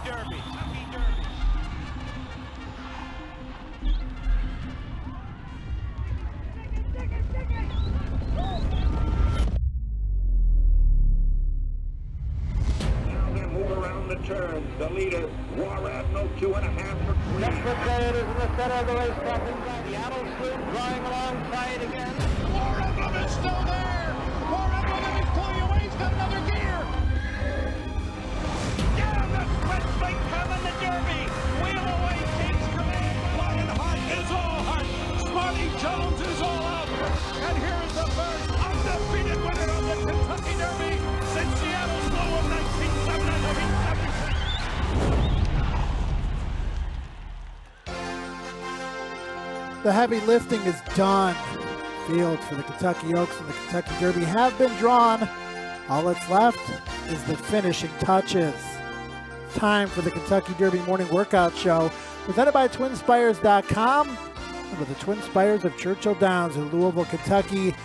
Derby. Turn. The leader, War Admiral, 2.5 for 3. Desperate Trade is in the center of the racetrack. Seattle Sloop drawing alongside again. War Admiral is still there. War Admiral is pulling away. He's got another gear. Get him, the Swiss Link coming the Derby. Wheel away takes command. Lion Hot is all hot. Smarty Jones is all out. And here is the first undefeated winner of the Kentucky Derby since Seattle's low of 1970. The heavy lifting is done. Fields for the Kentucky Oaks and the Kentucky Derby have been drawn. All that's left is the finishing touches. Time for the Kentucky Derby Morning Workout Show, presented by TwinSpires.com and with the Twin Spires of Churchill Downs in Louisville, Kentucky.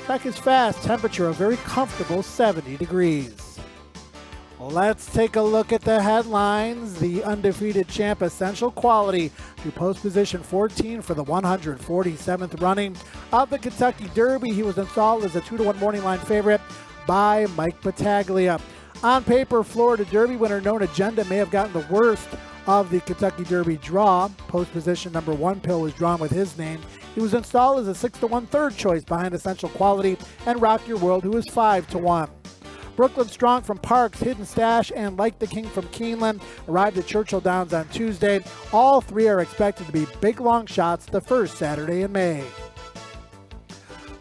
Track is fast, temperature a very comfortable 70 degrees. Let's take a look at the headlines. The undefeated champ, Essential Quality, to post position 14 for the 147th running of the Kentucky Derby. He was installed as a 2-1 morning line favorite by Mike Battaglia. On paper, Florida Derby winner Known Agenda may have gotten the worst of the Kentucky Derby draw. Post position number 1 pill was drawn with his name. He was installed as a 6-1 third choice behind Essential Quality and Rock Your World, who is 5-1. Brooklyn Strong from Parks, Hidden Stash, and Like the King from Keeneland arrived at Churchill Downs on Tuesday. All three are expected to be big long shots the first Saturday in May.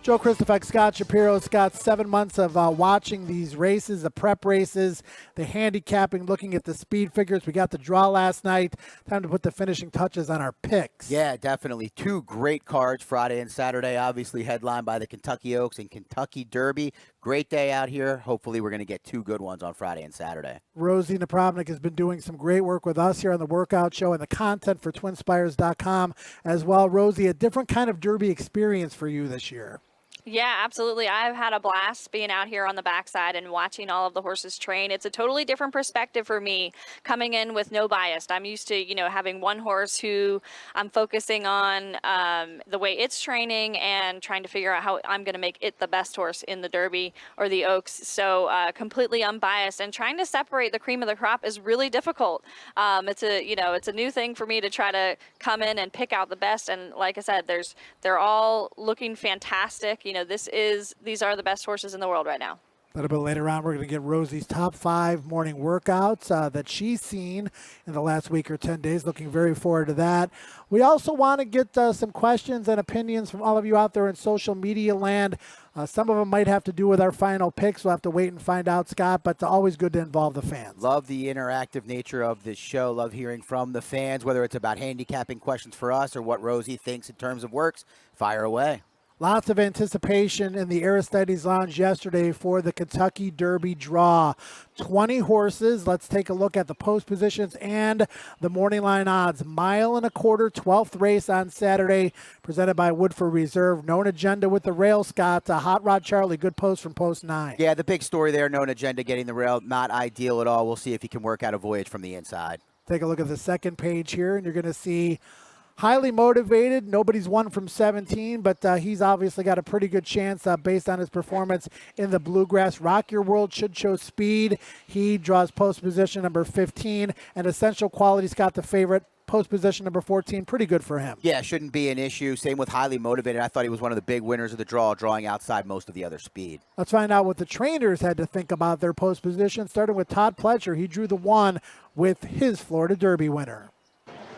Joe Christopher, Scott Shapiro. Scott, 7 months of watching these races, the prep races, the handicapping, looking at the speed figures. We got the draw last night. Time to put the finishing touches on our picks. Yeah, definitely. Two great cards, Friday and Saturday, obviously headlined by the Kentucky Oaks and Kentucky Derby. Great day out here. Hopefully we're going to get two good ones on Friday and Saturday. Rosie Napravnik has been doing some great work with us here on the Workout Show and the content for TwinSpires.com as well. Rosie, a different kind of Derby experience for you this year. Yeah, absolutely. I've had a blast being out here on the backside and watching all of the horses train. It's a totally different perspective for me coming in with no bias. I'm used to, having one horse who I'm focusing on the way it's training and trying to figure out how I'm going to make it the best horse in the Derby or the Oaks. So completely unbiased and trying to separate the cream of the crop is really difficult. It's a new thing for me to try to come in and pick out the best. And like I said, they're all looking fantastic. These are the best horses in the world right now. A little bit later on, we're going to get Rosie's top 5 morning workouts that she's seen in the last week or 10 days. Looking very forward to that. We also want to get some questions and opinions from all of you out there in social media land. Some of them might have to do with our final picks. We'll have to wait and find out, Scott, but it's always good to involve the fans. Love the interactive nature of this show. Love hearing from the fans, whether it's about handicapping questions for us or what Rosie thinks in terms of works. Fire away. Lots of anticipation in the Aristides Lounge yesterday for the Kentucky Derby draw. 20 horses. Let's take a look at the post positions and the morning line odds. 1.25 miles, 12th race on Saturday, presented by Woodford Reserve. Known Agenda with the rail, Scott. Hot Rod Charlie, good post from post 9. Yeah, the big story there, Known Agenda getting the rail, not ideal at all. We'll see if he can work out a voyage from the inside. Take a look at the second page here, and you're going to see highly motivated. Nobody's won from 17, but he's obviously got a pretty good chance based on his performance in the Bluegrass. Rock Your World should show speed. He draws post position number 15, and Essential Quality's got the favorite. Post position number 14, pretty good for him. Yeah, shouldn't be an issue. Same with Highly Motivated. I thought he was one of the big winners of the draw, drawing outside most of the other speed. Let's find out what the trainers had to think about their post position, starting with Todd Pletcher. He drew the 1 with his Florida Derby winner.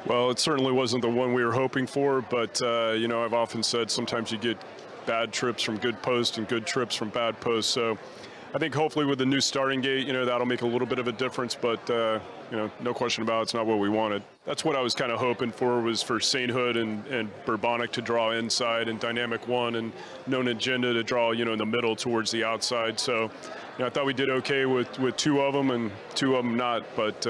Well, it certainly wasn't the one we were hoping for, but, I've often said sometimes you get bad trips from good posts and good trips from bad posts. So I think hopefully with the new starting gate, that'll make a little bit of a difference, but, no question about it, it's not what we wanted. That's what I was kind of hoping for, was for Sainthood and Bourbonic to draw inside and Dynamic 1 and Known Agenda to draw, in the middle towards the outside. So, I thought we did okay with 2 of them and 2 of them not, but,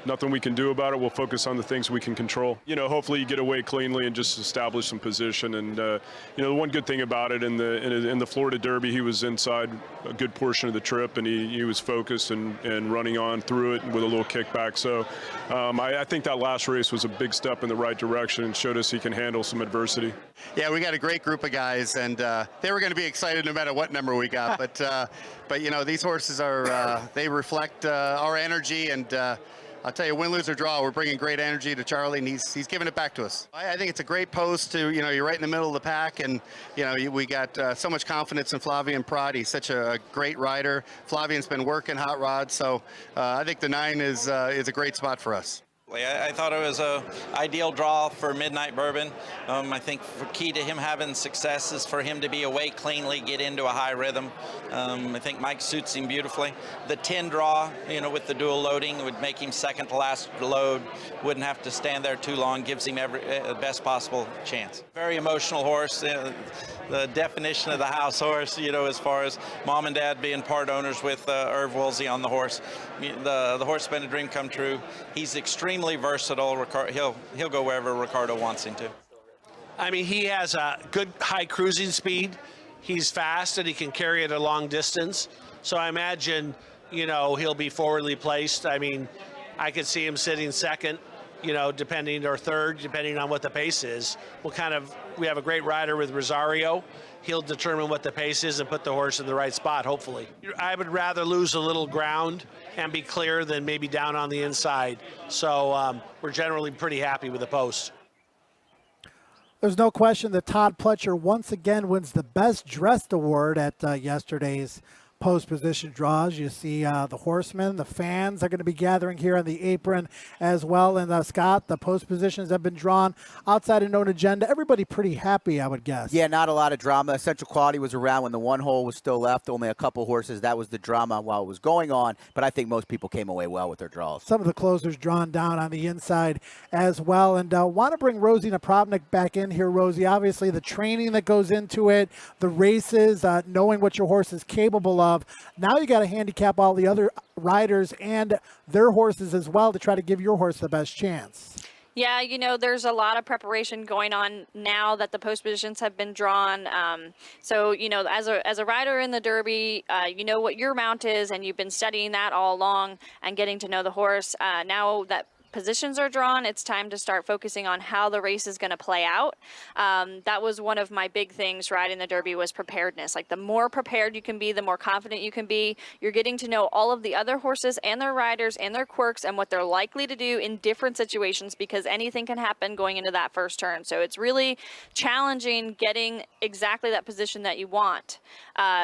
nothing we can do about it. We'll focus on the things we can control. You know, hopefully you get away cleanly and just establish some position. And you know, the one good thing about it in the Florida Derby, he was inside a good portion of the trip, and he was focused and running on through it with a little kickback. So I think that last race was a big step in the right direction and showed us he can handle some adversity. Yeah, we got a great group of guys, and they were going to be excited no matter what number we got. But you know, these horses are they reflect our energy, and I'll tell you, win, lose, or draw, we're bringing great energy to Charlie, and he's giving it back to us. I think it's a great post to, you know, you're right in the middle of the pack, and you know, we got so much confidence in Flavien Prat. He's such a great rider. Flavien's been working hot rods, so I think the 9 is a great spot for us. I thought it was an ideal draw for Midnight Bourbon. I think the key to him having success is for him to be away cleanly, get into a high rhythm. I think Mike suits him beautifully. The 10 draw, you know, with the dual loading would make him second to last load. Wouldn't have to stand there too long. Gives him every best possible chance. Very emotional horse. The definition of the house horse, you know, as far as mom and dad being part owners with Irv Woolsey on the horse. The horse has been a dream come true. He's extremely versatile. He'll go wherever Ricardo wants him to. I mean, he has a good high cruising speed. He's fast and he can carry it a long distance. So I imagine, you know, he'll be forwardly placed. I mean, I could see him sitting second, you know, or third, depending on what the pace is. We have a great rider with Rosario. He'll determine what the pace is and put the horse in the right spot, hopefully. I would rather lose a little ground and be clear than maybe down on the inside. So we're generally pretty happy with the post. There's no question that Todd Pletcher once again wins the Best Dressed Award at yesterday's post position draws. You see the horsemen, the fans are going to be gathering here on the apron as well. And Scott, the post positions have been drawn outside of known agenda. Everybody pretty happy, I would guess. Yeah, not a lot of drama. Essential Quality was around when the one hole was still left. Only a couple horses. That was the drama while it was going on. But I think most people came away well with their draws. Some of the closers drawn down on the inside as well. And want to bring Rosie Napravnik back in here, Rosie. Obviously, the training that goes into it, the races, knowing what your horse is capable of. Now you got to handicap all the other riders and their horses as well to try to give your horse the best chance. Yeah, you know, there's a lot of preparation going on now that the post positions have been drawn. So, you know, as a rider in the Derby, you know what your mount is, and you've been studying that all along and getting to know the horse. Now that positions are drawn, it's time to start focusing on how the race is going to play out. That was one of my big things riding the Derby, was preparedness. Like, the more prepared you can be, the more confident you can be. You're getting to know all of the other horses and their riders and their quirks and what they're likely to do in different situations, because anything can happen going into that first turn. So it's really challenging getting exactly that position that you want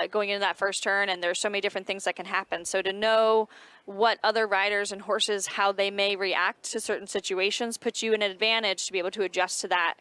going into that first turn, and there's so many different things that can happen. So to know what other riders and horses, how they may react to certain situations, puts you in an advantage to be able to adjust to that,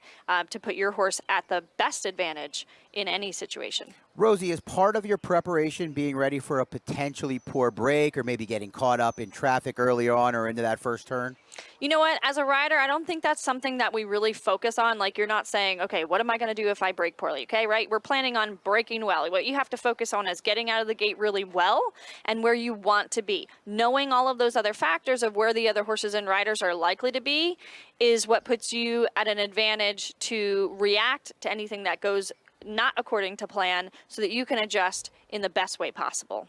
to put your horse at the best advantage in any situation. Rosie, is part of your preparation being ready for a potentially poor break, or maybe getting caught up in traffic early on or into that first turn? You know what? As a rider, I don't think that's something that we really focus on. Like, you're not saying, okay, what am I going to do if I break poorly? Okay, right? We're planning on breaking well. What you have to focus on is getting out of the gate really well and where you want to be. Knowing all of those other factors of where the other horses and riders are likely to be is what puts you at an advantage to react to anything that goes not according to plan, so that you can adjust in the best way possible.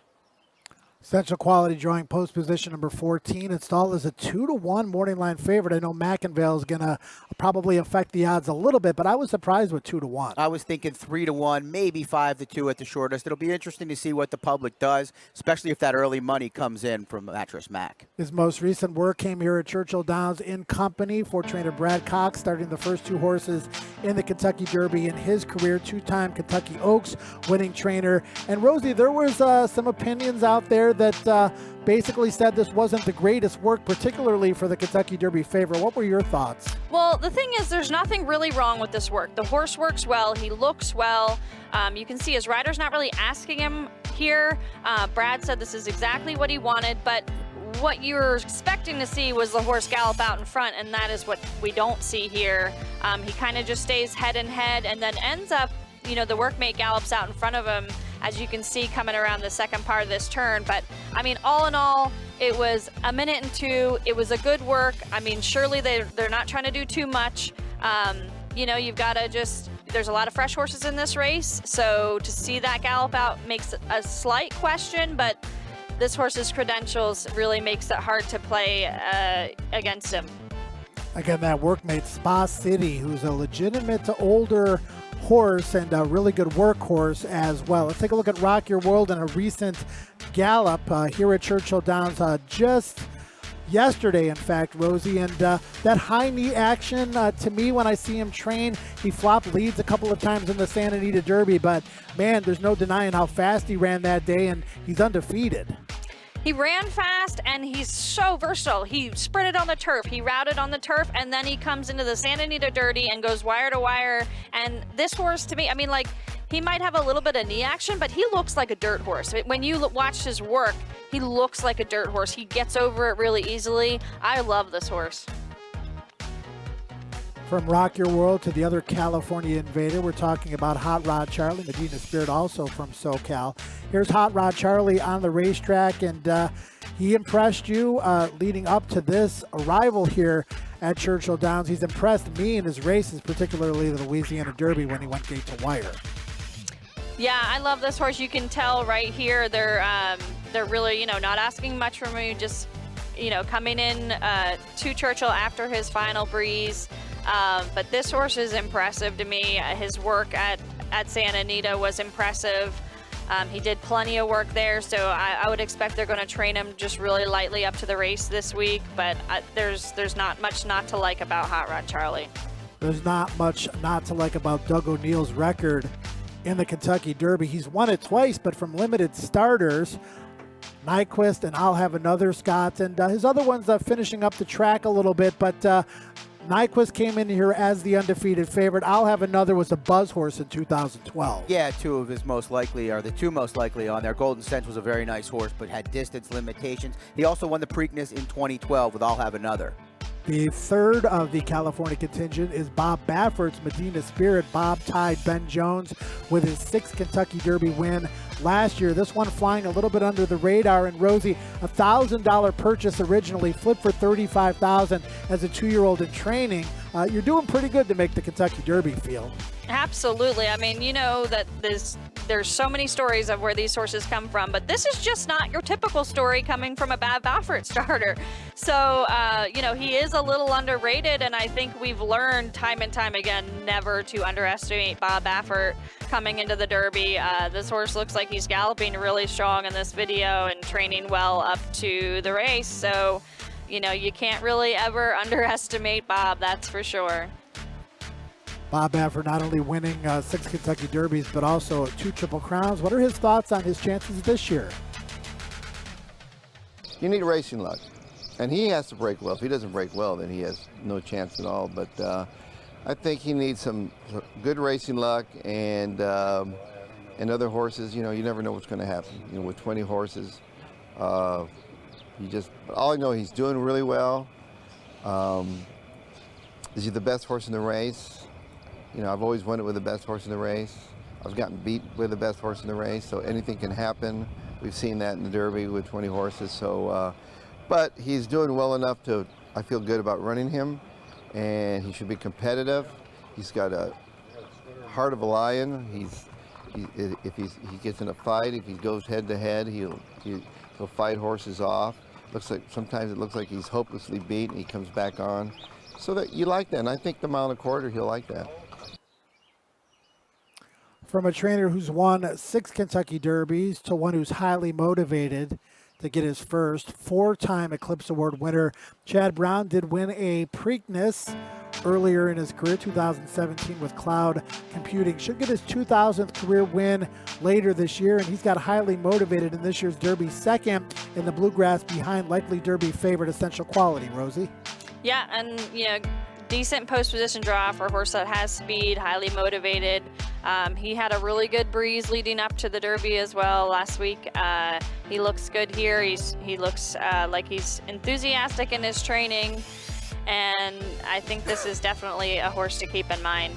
Essential Quality drawing post position number 14. Installed as a 2-1 morning line favorite. I know McInvale is going to probably affect the odds a little bit, but I was surprised with 2-1. I was thinking 3-1, maybe 5-2 at the shortest. It'll be interesting to see what the public does, especially if that early money comes in from Mattress Mac. His most recent work came here at Churchill Downs in company for trainer Brad Cox, starting the first 2 horses in the Kentucky Derby in his career, 2-time Kentucky Oaks winning trainer. And Rosie, there was some opinions out there that basically said this wasn't the greatest work, particularly for the Kentucky Derby favorite. What were your thoughts? Well, the thing is, there's nothing really wrong with this work. The horse works well. He looks well. You can see his rider's not really asking him here. Brad said this is exactly what he wanted, but what you were expecting to see was the horse gallop out in front, and that is what we don't see here. He kind of just stays head and head, and then ends up, you know, the workmate gallops out in front of him, as you can see coming around the second part of this turn. But I mean, all in all, It was a minute and 2. It was a good work. I mean, surely they're not trying to do too much. You know, you've got to just, there's a lot of fresh horses in this race. So to see that gallop out makes a slight question, but this horse's credentials really makes it hard to play against him. Again, that workmate, Spa City, who's a legitimate to older horse and a really good workhorse as well. Let's take a look at Rock Your World in a recent gallop here at Churchill Downs just yesterday, in fact, Rosie. And that high knee action, to me, when I see him train, he flopped leads a couple of times in the Santa Anita Derby, but man, there's no denying how fast he ran that day, and he's undefeated. He ran fast, and he's so versatile. He sprinted on the turf, he routed on the turf, and then he comes into the Santa Anita Derby and goes wire to wire. And this horse, to me, I mean, like, he might have a little bit of knee action, but he looks like a dirt horse. When you watch his work, he looks like a dirt horse. He gets over it really easily. I love this horse. From Rock Your World to the other California invader, we're talking about Hot Rod Charlie, Medina Spirit, also from SoCal. Here's Hot Rod Charlie on the racetrack, and he impressed you leading up to this arrival here at Churchill Downs. He's impressed me in his races, particularly the Louisiana Derby when he went gate to wire. Yeah, I love this horse. You can tell right here they're really, you know, not asking much from him, just, you know, coming in to Churchill after his final breeze. But this horse is impressive to me. His work at Santa Anita was impressive. He did plenty of work there, so I would expect they're going to train him just really lightly up to the race this week. But there's not much not to like about Hot Rod Charlie. There's not much not to like about Doug O'Neill's record in the Kentucky Derby. He's won it twice, but from limited starters. Nyquist and I'll Have Another, Scott, and his other ones finishing up the track a little bit, but Nyquist came in here as the undefeated favorite. I'll Have Another was a buzz horse in 2012. Yeah, two of his most likely are the two most likely on there. Golden Sense was a very nice horse, but had distance limitations. He also won the Preakness in 2012 with I'll Have Another. The third of the California contingent is Bob Baffert's Medina Spirit. Bob tied Ben Jones with his 6th Kentucky Derby win last year. This one flying a little bit under the radar. And Rosie, $1,000 purchase originally, flipped for $35,000 as a 2-year-old in training. You're doing pretty good to make the Kentucky Derby field. Absolutely. I mean, you know that there's so many stories of where these horses come from, but this is just not your typical story coming from a Bob Baffert starter. So, you know, he is a little underrated, and I think we've learned time and time again never to underestimate Bob Baffert coming into the Derby. This horse looks like he's galloping really strong in this video and training well up to the race. So, you know, you can't really ever underestimate Bob, that's for sure. Bob Baffert not only winning 6 Kentucky Derbies, but also 2 Triple Crowns. What are his thoughts on his chances this year? You need racing luck, and he has to break well. If he doesn't break well, then he has no chance at all. But I think he needs some good racing luck, and other horses. You know, you never know what's going to happen. You know, with 20 horses, all I know, he's doing really well. Is he the best horse in the race? You know, I've always won it with the best horse in the race. I've gotten beat with the best horse in the race, so anything can happen. We've seen that in the Derby with 20 horses. So, but he's doing well enough to, I feel good about running him, and he should be competitive. He's got a heart of a lion. If he gets in a fight, if he goes head to head, he'll fight horses off. Sometimes it looks like he's hopelessly beat, and he comes back on. So that you like that, and I think the mile and a quarter, he'll like that. From a trainer who's won 6 Kentucky Derbies to one who's highly motivated to get his first, 4-time Eclipse Award winner, Chad Brown did win a Preakness earlier in his career, 2017, with Cloud Computing. Should get his 2000th career win later this year, and he's got highly motivated in this year's Derby, 2nd in the Bluegrass behind likely Derby favorite Essential Quality. Rosie? Yeah, and, you know, decent post position draw for a horse that has speed, highly motivated. He had a really good breeze leading up to the Derby as well last week. He looks good here. He looks like he's enthusiastic in his training, and I think this is definitely a horse to keep in mind.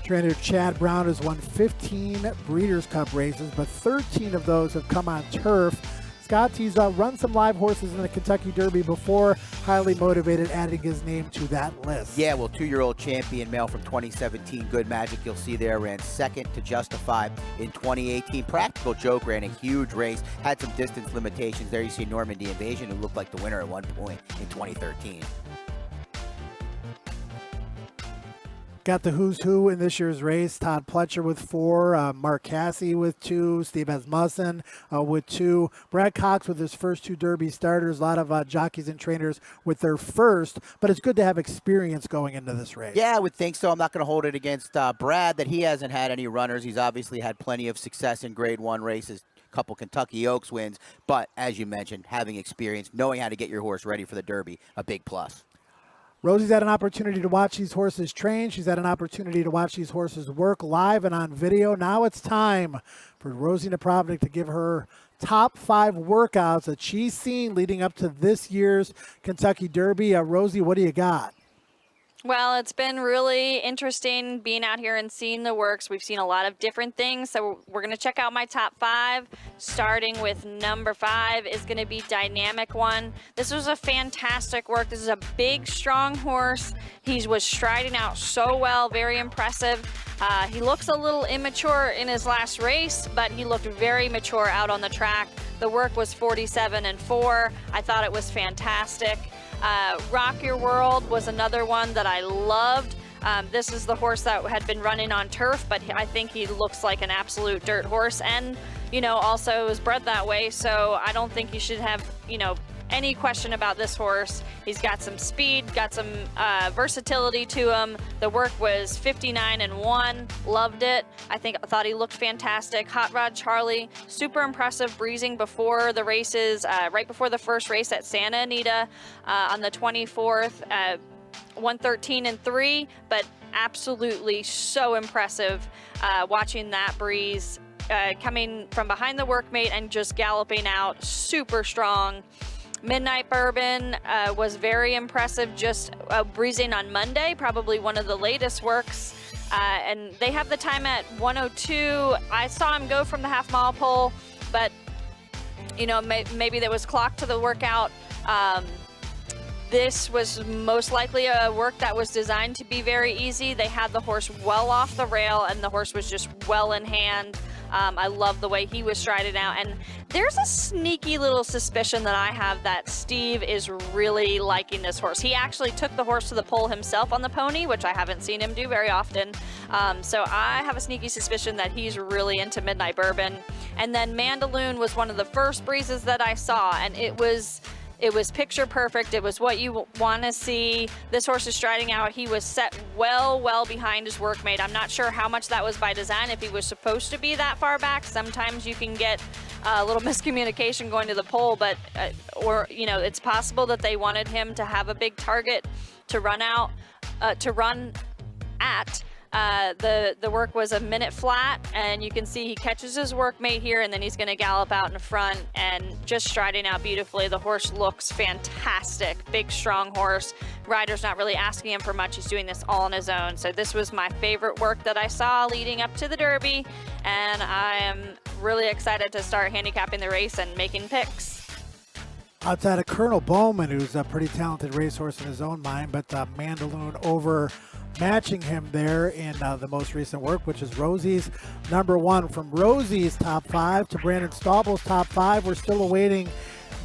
Trainer Chad Brown has won 15 Breeders' Cup races, but 13 of those have come on turf. Scott, he's run some live horses in the Kentucky Derby before, highly motivated, adding his name to that list. Yeah, well, 2-year-old champion male from 2017, Good Magic, you'll see there, ran second to Justify in 2018. Practical Joke ran a huge race, had some distance limitations. There you see Normandy Invasion, who looked like the winner at one point in 2013. Got the who's who in this year's race. Todd Pletcher with 4, Mark Cassey with 2, Steve Asmussen with 2, Brad Cox with his first 2 Derby starters. A lot of jockeys and trainers with their first, but it's good to have experience going into this race. Yeah, I would think so. I'm not going to hold it against Brad that he hasn't had any runners. He's obviously had plenty of success in Grade 1 races. Couple Kentucky Oaks wins, but as you mentioned, having experience, knowing how to get your horse ready for the Derby, a big plus. Rosie's had an opportunity to watch these horses train. She's had an opportunity to watch these horses work live and on video. Now it's time for Rosie Napravnik to give her top 5 workouts that she's seen leading up to this year's Kentucky Derby. Rosie, what do you got? Well, it's been really interesting being out here and seeing the works. We've seen a lot of different things, so we're going to check out my top 5. Starting with number 5 is going to be Dynamic One. This was a fantastic work. This is a big, strong horse. He was striding out so well, very impressive. He looks a little immature in his last race, but he looked very mature out on the track. The work was 47-4. I thought it was fantastic. Rock Your World was another one that I loved. This is the horse that had been running on turf, but I think he looks like an absolute dirt horse, and, you know, also is bred that way, so I don't think you should have, you know, any question about this horse. He's got some speed, got some versatility to him. The work was 59-1. Loved it. I thought he looked fantastic. Hot Rod Charlie, super impressive, breezing before the races, right before the first race at Santa Anita on the 24th. 113-3, but absolutely so impressive watching that breeze coming from behind the workmate and just galloping out, super strong. Midnight Bourbon was very impressive, just breezing on Monday, probably one of the latest works. And they have the time at 1:02. I saw him go from the half-mile pole, but, you know, maybe there was clock to the workout. This was most likely a work that was designed to be very easy. They had the horse well off the rail, and the horse was just well in hand. I love the way he was striding out, and there's a sneaky little suspicion that I have that Steve is really liking this horse. He actually took the horse to the pole himself on the pony, which I haven't seen him do very often. So I have a sneaky suspicion that he's really into Midnight Bourbon. And then Mandaloon was one of the first breezes that I saw, and it was picture perfect. It was what you want to see. This horse is striding out. He was set well behind his workmate. I'm not sure how much that was by design, if he was supposed to be that far back. Sometimes you can get a little miscommunication going to the pole, but or, you know, it's possible that they wanted him to have a big target to run out, to run at. The work was a minute flat, and you can see he catches his workmate here, and then he's going to gallop out in front and just striding out beautifully. The horse looks fantastic. Big, strong horse. Rider's not really asking him for much. He's doing this all on his own. So this was my favorite work that I saw leading up to the Derby, and I am really excited to start handicapping the race and making picks. Outside of Colonel Bowman, who's a pretty talented racehorse in his own mind, but Mandaloon over matching him there in the most recent work, which is Rosie's number 1. From Rosie's top 5 to Brandon Stauble's top 5, we're still awaiting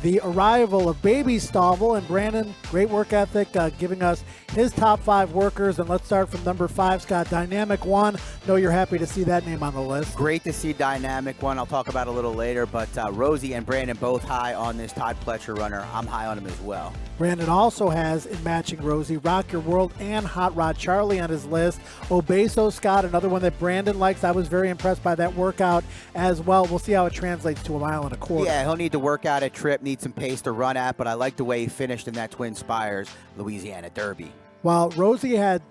the arrival of Baby Stauble, and Brandon, great work ethic, giving us his top 5 workers. And let's start from number 5, Scott. Dynamic One. Know you're happy to see that name on the list. Great to see Dynamic One. I'll talk about it a little later, but Rosie and Brandon both high on this Todd Pletcher runner. I'm high on him as well. Brandon also has, in matching Rosie, Rock Your World and Hot Rod Charlie on his list. Obeso, Scott, another one that Brandon likes. I was very impressed by that workout as well. We'll see how it translates to 1.25 miles. Yeah, he'll need to work out a trip, need some pace to run at, but I like the way he finished in that Twin Spires Louisiana Derby. While Rosie had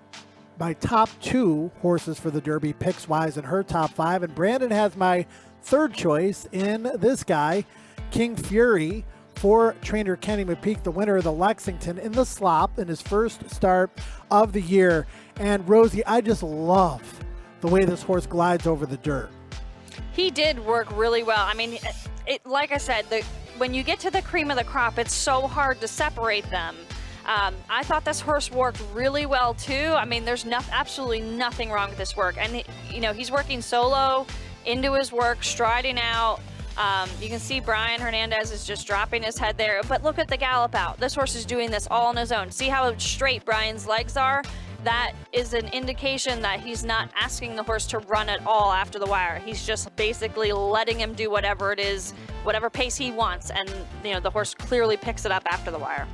my top 2 horses for the Derby picks-wise in her top 5, and Brandon has my third choice in this guy, King Fury, for trainer Kenny McPeak, the winner of the Lexington in the slop in his first start of the year. And Rosie, I just love the way this horse glides over the dirt. He did work really well. I mean, like I said, when you get to the cream of the crop, it's so hard to separate them. I thought this horse worked really well too. I mean, there's absolutely nothing wrong with this work. And you know, he's working solo into his work, striding out. You can see Brian Hernandez is just dropping his head there, but look at the gallop out. This horse is doing this all on his own. See how straight Brian's legs are? That is an indication that he's not asking the horse to run at all after the wire. He's just basically letting him do whatever it is, whatever pace he wants, and you know, the horse clearly picks it up after the wire.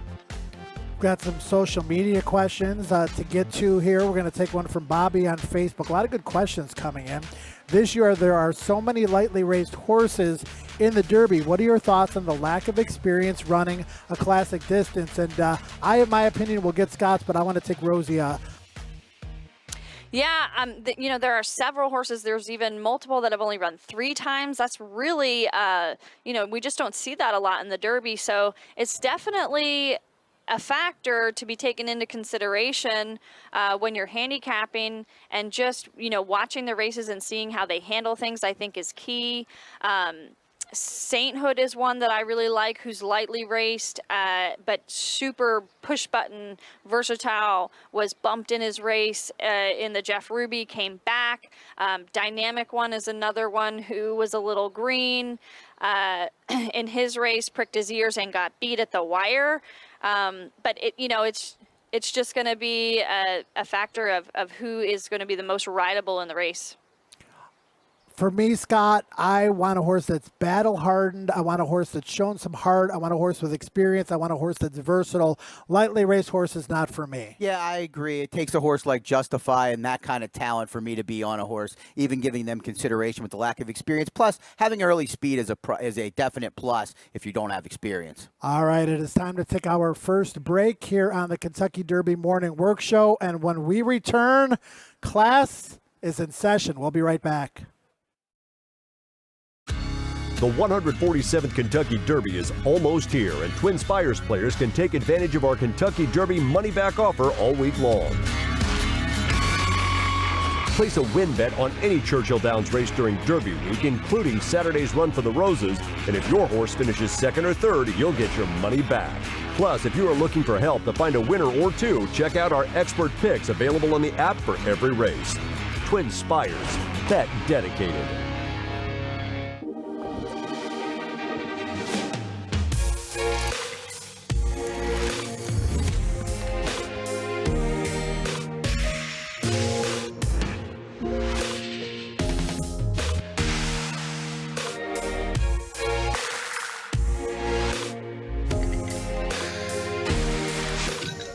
Got some social media questions to get to here. We're going to take one from Bobby on Facebook. A lot of good questions coming in. This year, there are so many lightly raced horses in the Derby. What are your thoughts on the lack of experience running a classic distance? And I have my opinion. We'll get Scott's, but I want to take Rosie. Yeah, you know, there are several horses. There's even multiple that have only run 3 times. That's really, you know, we just don't see that a lot in the Derby. So it's definitely a factor to be taken into consideration when you're handicapping, and just, you know, watching the races and seeing how they handle things, I think, is key. Sainthood is one that I really like, who's lightly raced, but super push button versatile, was bumped in his race in the Jeff Ruby, came back. Dynamic One is another one who was a little green in his race, pricked his ears and got beat at the wire. But it, you know, it's just going to be a factor of who is going to be the most rideable in the race. For me, Scott, I want a horse that's battle hardened. I want a horse that's shown some heart. I want a horse with experience. I want a horse that's versatile. Lightly raced horse is not for me. Yeah, I agree. It takes a horse like Justify and that kind of talent for me to be on a horse, even giving them consideration with the lack of experience. Plus, having early speed is a definite plus if you don't have experience. All right, it is time to take our first break here on the Kentucky Derby Morning Work Show. And when we return, class is in session. We'll be right back. The 147th Kentucky Derby is almost here, and Twin Spires players can take advantage of our Kentucky Derby money-back offer all week long. Place a win bet on any Churchill Downs race during Derby week, including Saturday's Run for the Roses, and if your horse finishes second or third, you'll get your money back. Plus, if you are looking for help to find a winner or two, check out our expert picks available on the app for every race. Twin Spires, bet dedicated.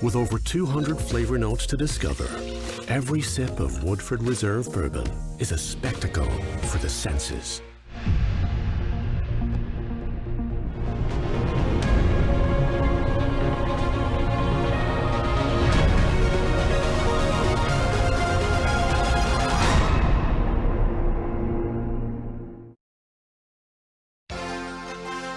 With over 200 flavor notes to discover, every sip of Woodford Reserve Bourbon is a spectacle for the senses.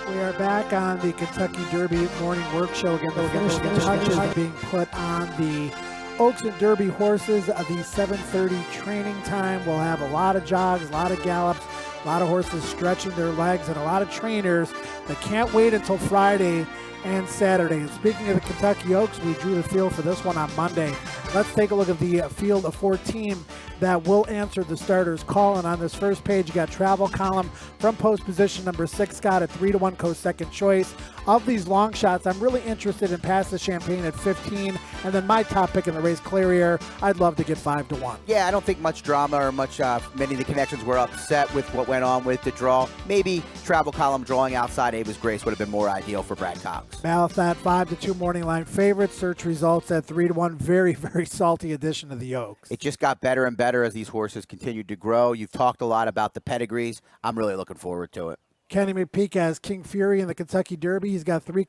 We are back on the Kentucky Derby Morning Work Show again. The finishing touches are being put on the Oaks and Derby horses. The 7:30 training time will have a lot of jogs, a lot of gallops, a lot of horses stretching their legs, and a lot of trainers that can't wait until Friday and Saturday. And speaking of the Kentucky Oaks, we drew the field for this one on Monday. Let's take a look at the field of 4 team that will answer the starter's call. And on this first page, you got Travel Column from post position number 6, Scott, at 3-1 co-second choice. Of these long shots, I'm really interested in Pass the Champagne at 15, and then my top pick in the race, Clarier, I'd love to get 5-1. Yeah, I don't think much drama or much, many of the connections were upset with what went on with the draw. Maybe Travel Column drawing outside Ava's Grace would have been more ideal for Brad Cox. Malathat 5-2 morning line favorite. Search results at 3-1. Very, very salty addition to the Oaks. It just got better and better as these horses continued to grow. You've talked a lot about the pedigrees. I'm really looking forward to it. Kenny McPeak has King Fury in the Kentucky Derby. He's got one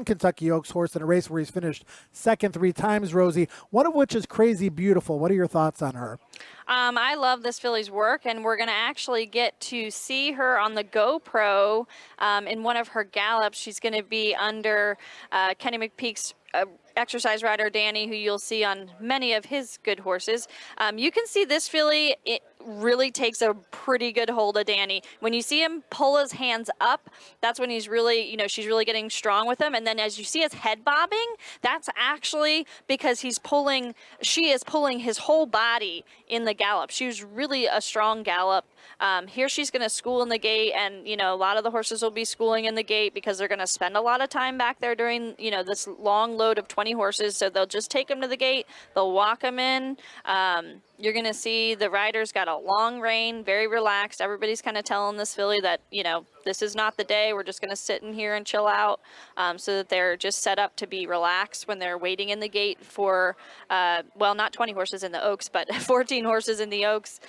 Kentucky Oaks horse in a race where he's finished second 3 times, Rosie, one of which is Crazy Beautiful. What are your thoughts on her? I love this filly's work, and we're going to actually get to see her on the GoPro in one of her gallops. She's going to be under Kenny McPeak's exercise rider Danny, who you'll see on many of his good horses. You can see this filly really takes a pretty good hold of Danny. When you see him pull his hands up, that's when he's really, you know, she's really getting strong with him. And then as you see his head bobbing, that's actually because she is pulling his whole body in the gallop. She was really a strong gallop. Here she's going to school in the gate, and, you know, a lot of the horses will be schooling in the gate because they're going to spend a lot of time back there during, you know, this long load of 20 horses. So they'll just take them to the gate. They'll walk them in. You're going to see the riders got a long rein, very relaxed. Everybody's kind of telling this filly that, you know, this is not the day. We're just going to sit in here and chill out, so that they're just set up to be relaxed when they're waiting in the gate for, well, not 20 horses in the Oaks, but 14 horses in the Oaks.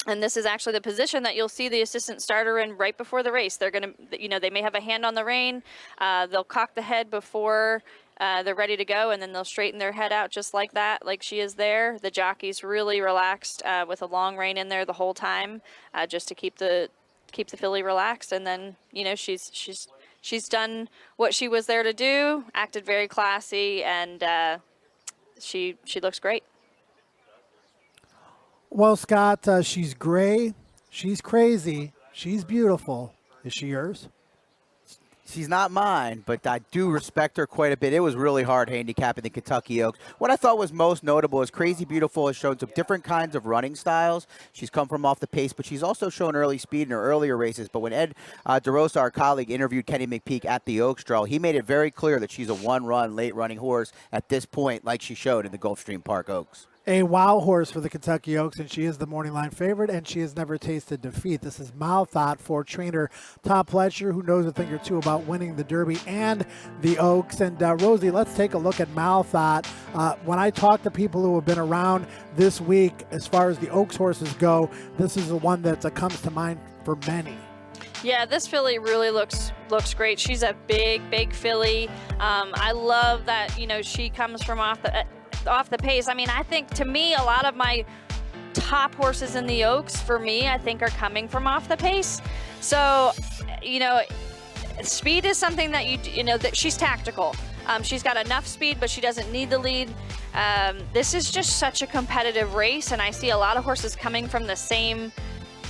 And this is actually the position that you'll see the assistant starter in right before the race. They're going to, you know, they may have a hand on the rein. They'll cock the head before they're ready to go, and then they'll straighten their head out just like that, like she is there. The jockey's really relaxed with a long rein in there the whole time, just to keep the filly relaxed. And then, you know, she's done what she was there to do, acted very classy, and she looks great. Well, Scott, she's gray, she's crazy, she's beautiful. Is she yours? She's not mine, but I do respect her quite a bit. It was really hard handicapping the Kentucky Oaks. What I thought was most notable is Crazy Beautiful has shown some different kinds of running styles. She's come from off the pace, but she's also shown early speed in her earlier races. But when Ed DeRosa, our colleague, interviewed Kenny McPeak at the Oaks draw, he made it very clear that she's a one-run, late-running horse at this point, like she showed in the Gulfstream Park Oaks. A wow horse for the Kentucky Oaks, and she is the morning line favorite, and she has never tasted defeat. This is Mott for trainer Todd Pletcher, who knows a thing or two about winning the Derby and the Oaks. And Rosie, let's take a look at Mott. When I talk to people who have been around this week, as far as the Oaks horses go, this is the one that comes to mind for many. Yeah, this filly really looks great. She's a big filly. I love that, you know, she comes from off the pace. I mean, I think, to me, a lot of my top horses in the Oaks, for me, I think are coming from off the pace. So, you know, speed is something that you know, that she's tactical. She's got enough speed, but she doesn't need the lead. This is just such a competitive race, and I see a lot of horses coming from the same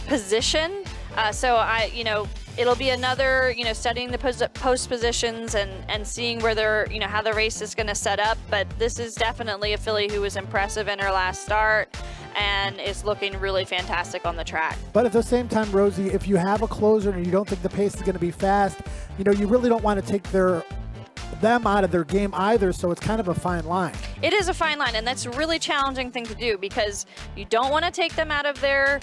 position. So you know, it'll be another, you know, studying the post positions and seeing where they're, you know, how the race is going to set up. But this is definitely a filly who was impressive in her last start and is looking really fantastic on the track. But at the same time, Rosie, if you have a closer and you don't think the pace is going to be fast, you know, you really don't want to take them out of their game either, so it's kind of a fine line. It is a fine line, and that's a really challenging thing to do, because you don't want to take them out of their,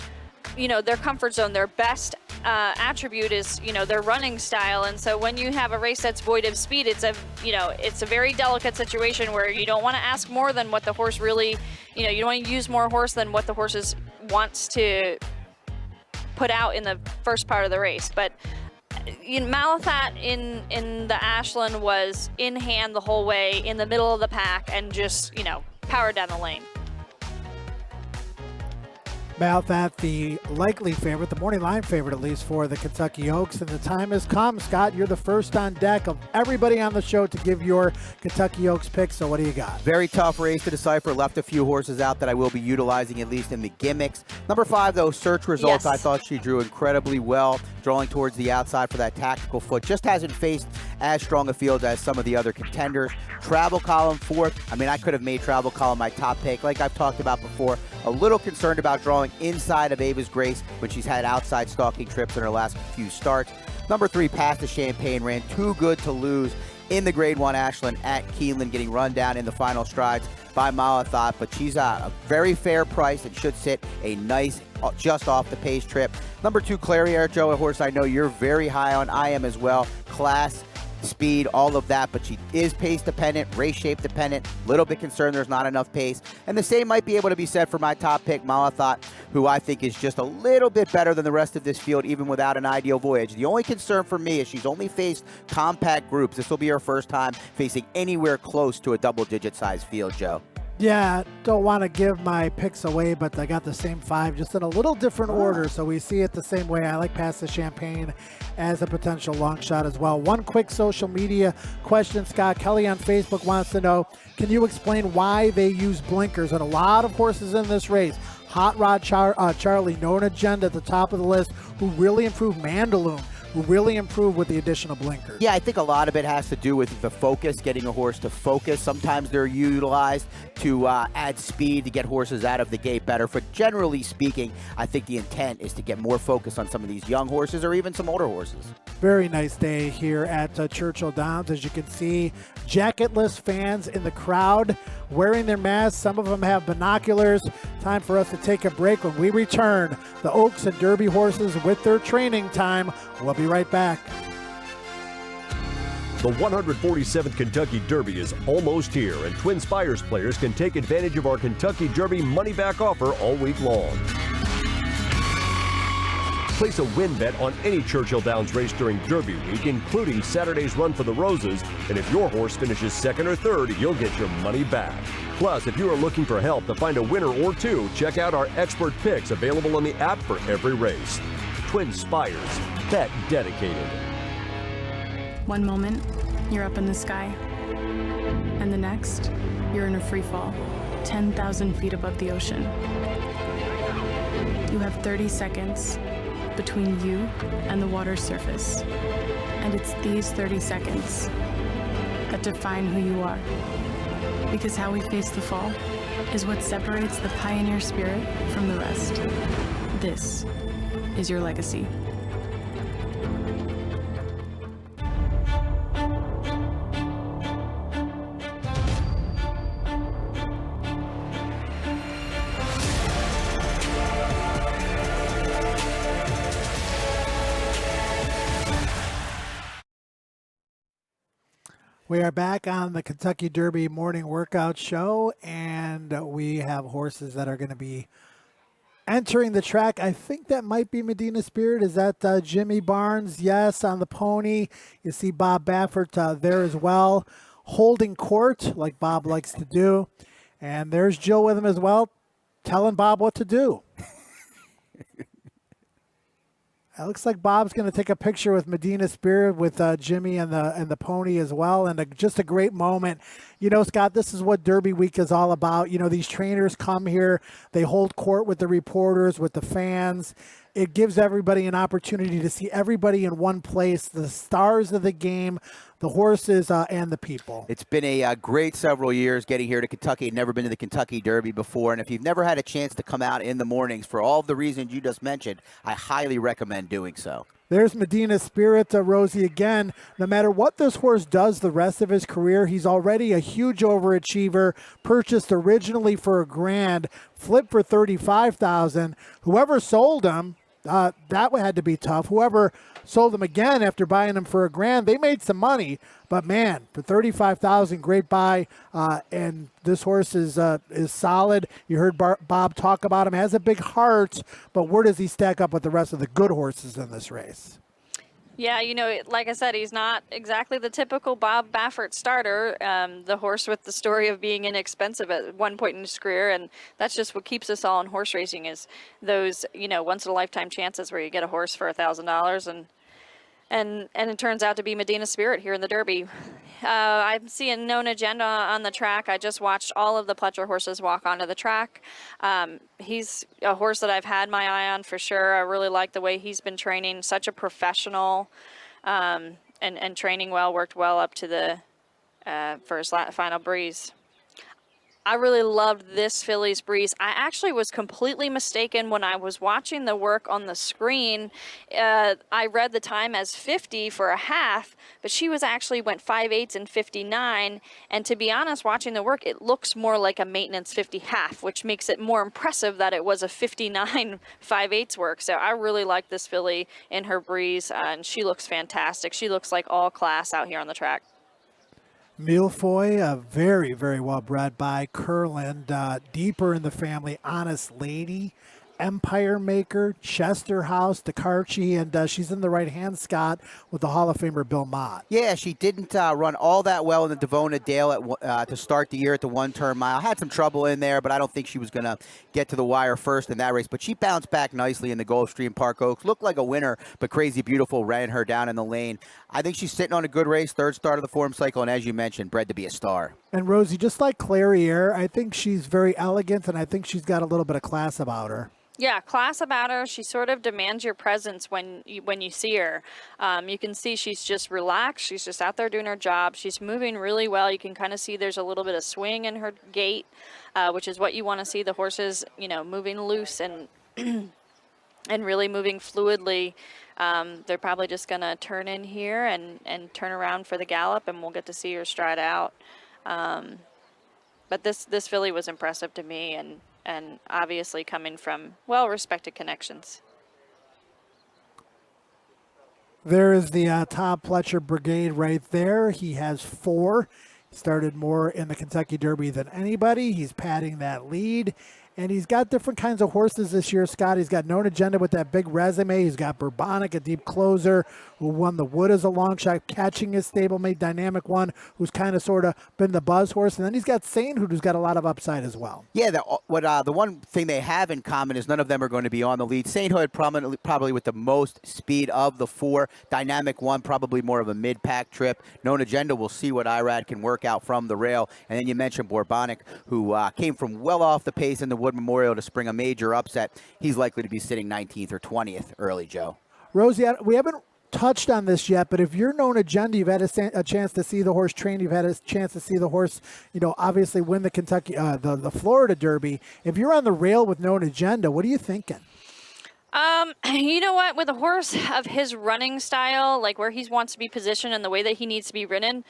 you know, their comfort zone. Their best attribute is, you know, their running style. And so when you have a race that's void of speed, it's a very delicate situation where you don't want to ask more than what the horse really, you know, you don't want to use more horse than what the horse wants to put out in the first part of the race. But Mott in the Ashland was in hand the whole way, in the middle of the pack, and just, you know, powered down the lane. Mott, the likely favorite, the morning line favorite at least, for the Kentucky Oaks. And the time has come. Scott, you're the first on deck of everybody on the show to give your Kentucky Oaks pick. So what do you got? Very tough race to decipher. Left a few horses out that I will be utilizing, at least in the gimmicks. Number 5, though, Search Results. Yes. I thought she drew incredibly well, drawing towards the outside for that tactical foot. Just hasn't faced as strong a field as some of the other contenders. Travel Column 4th. I mean, I could have made Travel Column my top pick, like I've talked about before. A little concerned about drawing inside of Ava's Grace when she's had outside stalking trips in her last few starts. Number 3, Past the Champagne, ran too good to lose in the Grade 1 Ashland at Keeneland, getting run down in the final strides by Mott, but she's a very fair price and should sit a nice, just off the pace trip. Number 2, Clariere, Joe, a horse I know you're very high on. I am as well. Class, speed, all of that, but she is pace dependent, race shape dependent. Little bit concerned there's not enough pace. And the same might be able to be said for my top pick, Mott, who I think is just a little bit better than the rest of this field, even without an ideal voyage. The only concern for me is she's only faced compact groups. This will be her first time facing anywhere close to a double-digit size field, Joe. Yeah, don't want to give my picks away, but I got the same 5, just in a little different order, so we see it the same way. I like Past the Champagne as a potential long shot as well. One quick social media question, Scott. Kelly on Facebook wants to know, can you explain why they use blinkers on a lot of horses in this race? Hot Rod Charlie, Nona Gend at the top of the list, who really improved Mandaloon, who really improved with the additional blinkers. Yeah, I think a lot of it has to do with the focus, getting a horse to focus. Sometimes they're utilized to add speed to get horses out of the gate better. But generally speaking, I think the intent is to get more focus on some of these young horses or even some older horses. Very nice day here at Churchill Downs. As you can see, jacketless fans in the crowd wearing their masks. Some of them have binoculars. Time for us to take a break. When we return, the Oaks and Derby horses with their training time. We'll be right back. The 147th Kentucky Derby is almost here, and Twin Spires players can take advantage of our Kentucky Derby money-back offer all week long. Place a win bet on any Churchill Downs race during Derby week, including Saturday's Run for the Roses, and if your horse finishes second or third, you'll get your money back. Plus, if you are looking for help to find a winner or two, check out our expert picks available on the app for every race. Twin Spires, bet dedicated. One moment, you're up in the sky, and the next, you're in a free fall, 10,000 feet above the ocean. You have 30 seconds between you and the water's surface. And it's these 30 seconds that define who you are. Because how we face the fall is what separates the pioneer spirit from the rest. This is your legacy. We are back on the Kentucky Derby morning workout show, and we have horses that are going to be entering the track. I think that might be Medina Spirit. Is that Jimmy Barnes? Yes, on the pony. You see Bob Baffert there as well, holding court like Bob likes to do. And there's Jill with him as well, telling Bob what to do. It looks like Bob's going to take a picture with Medina Spirit with Jimmy and the pony as well, and just a great moment. You know, Scott, this is what Derby Week is all about. You know, these trainers come here, they hold court with the reporters, with the fans. It gives everybody an opportunity to see everybody in one place, the stars of the game, the horses, and the people. It's been a great several years getting here to Kentucky. I'd never been to the Kentucky Derby before, and if you've never had a chance to come out in the mornings for all of the reasons you just mentioned, I highly recommend doing so. There's Medina Spirit, Rosie, again. No matter what this horse does the rest of his career, he's already a huge overachiever, purchased originally for $1,000, flipped for $35,000. Whoever sold him, that had to be tough. Whoever sold them again after buying them for $1,000, they made some money. But man, for $35,000, great buy. And this horse is solid. You heard Bob talk about him. Has a big heart, but where does he stack up with the rest of the good horses in this race? Yeah, you know, like I said, he's not exactly the typical Bob Baffert starter, the horse with the story of being inexpensive at one point in his career, and that's just what keeps us all in horse racing is those, you know, once-in-a-lifetime chances where you get a horse for $1,000, and it turns out to be Medina Spirit here in the Derby. I'm seeing Nona Gend on the track. I just watched all of the Pletcher horses walk onto the track. He's a horse that I've had my eye on for sure. I really like the way he's been training. Such a professional, and training well, worked well up to the for his final breeze. I really loved this filly's breeze. I actually was completely mistaken when I was watching the work on the screen. I read the time as 50 for a half, but she went 5/8 and 59. And to be honest, watching the work, it looks more like a maintenance 50 half, which makes it more impressive that it was a 59 5/8 work. So I really like this filly in her breeze, and she looks fantastic. She looks like all class out here on the track. Milfoy, a very, very well bred by Curland, deeper in the family, Honest Lady, Empire Maker, Chester House, DeCarchi, and she's in the right hand, Scott, with the Hall of Famer Bill Mott. Yeah, she didn't run all that well in the Devona Dale to start the year at the one-turn mile. Had some trouble in there, but I don't think she was going to get to the wire first in that race. But she bounced back nicely in the Gulfstream Park Oaks. Looked like a winner, but Crazy Beautiful ran her down in the lane. I think she's sitting on a good race, third start of the form cycle, and as you mentioned, bred to be a star. And Rosie, just like Clariere, I think she's very elegant, and I think she's got a little bit of class about her. Yeah, class about her. She sort of demands your presence when you see her. You can see she's just relaxed. She's just out there doing her job. She's moving really well. You can kind of see there's a little bit of swing in her gait, which is what you want to see. The horses, moving loose and and really moving fluidly. They're probably just going to turn in here and turn around for the gallop, and we'll get to see her stride out. But this filly was impressive to me, and obviously coming from well-respected connections. There is the Todd Pletcher brigade right there. He has 4. He started more in the Kentucky Derby than anybody. He's padding that lead. And he's got different kinds of horses this year, Scott. He's got Known Agenda with that big resume. He's got Bourbonic, a deep closer, who won the Wood as a long shot, catching his stablemate Dynamic One, who's kind of sort of been the buzz horse. And then he's got Sainthood, who's got a lot of upside as well. Yeah, the one thing they have in common is none of them are going to be on the lead. Sainthood probably with the most speed of the 4. Dynamic One, probably more of a mid-pack trip. Known Agenda, we'll see what Irad can work out from the rail. And then you mentioned Bourbonic, who came from well off the pace in the Wood Memorial to spring a major upset. He's likely to be sitting 19th or 20th early, Joe. Rosie, we haven't touched on this yet, but if you're Known Agenda, you've had a chance to see the horse train. You've had a chance to see the horse, obviously win the Kentucky, the Florida Derby. If you're on the rail with Known Agenda, what are you thinking? You know what? With a horse of his running style, like where he wants to be positioned and the way that he needs to be ridden,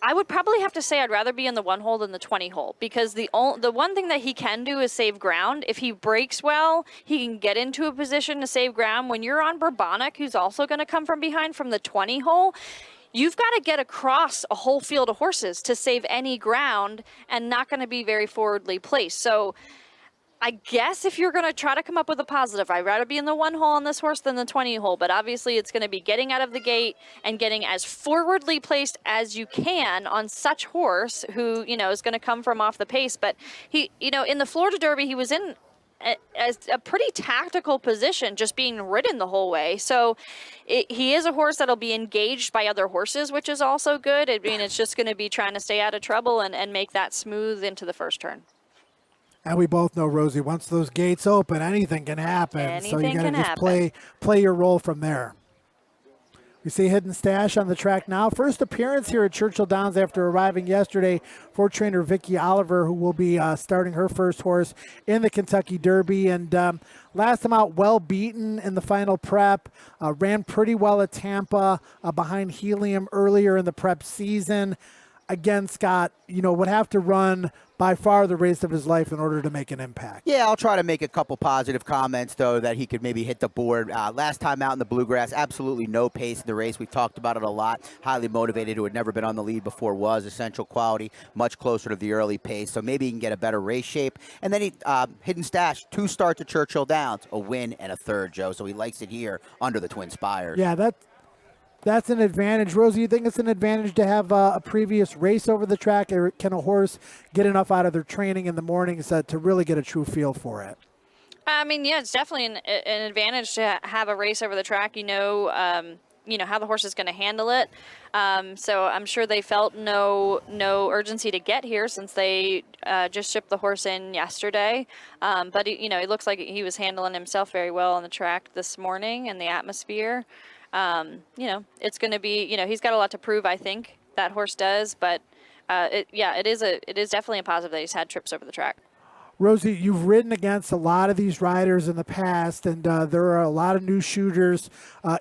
I would probably have to say I'd rather be in the 1 hole than the 20 hole, because the one thing that he can do is save ground. If he breaks well, he can get into a position to save ground. When you're on Bourbonic, who's also going to come from behind from the 20 hole, you've got to get across a whole field of horses to save any ground and not going to be very forwardly placed. So I guess if you're going to try to come up with a positive, I'd rather be in the 1 hole on this horse than the 20 hole. But obviously it's going to be getting out of the gate and getting as forwardly placed as you can on such horse who, is going to come from off the pace. But he, in the Florida Derby, he was in a pretty tactical position, just being ridden the whole way. So he is a horse that'll be engaged by other horses, which is also good. I mean, it's just going to be trying to stay out of trouble and make that smooth into the first turn. And we both know, Rosie, once those gates open, anything can happen. So you got to just play your role from there. We see Hidden Stash on the track now. First appearance here at Churchill Downs after arriving yesterday for trainer Vicky Oliver, who will be starting her first horse in the Kentucky Derby. And last time out, well beaten in the final prep. Ran pretty well at Tampa behind Helium earlier in the prep season. Again, Scott, would have to run by far the race of his life in order to make an impact. Yeah, I'll try to make a couple positive comments, though, that he could maybe hit the board. Last time out in the Bluegrass, absolutely no pace in the race. We've talked about it a lot. Highly motivated, who had never been on the lead before, was essential quality, much closer to the early pace. So maybe he can get a better race shape. And then Hidden Stash, 2 starts at Churchill Downs, a win and a third, Joe. So he likes it here under the Twin Spires. Yeah, that's an advantage. Rosie, you think it's an advantage to have a previous race over the track, or can a horse get enough out of their training in the mornings to really get a true feel for it? I mean, yeah, it's definitely an advantage to have a race over the track. You know how the horse is going to handle it. So I'm sure they felt no urgency to get here since they just shipped the horse in yesterday. But it looks like he was handling himself very well on the track this morning in the atmosphere. It's going to be, he's got a lot to prove, I think, that horse does. But, it is definitely a positive that he's had trips over the track. Rosie, you've ridden against a lot of these riders in the past, and there are a lot of new shooters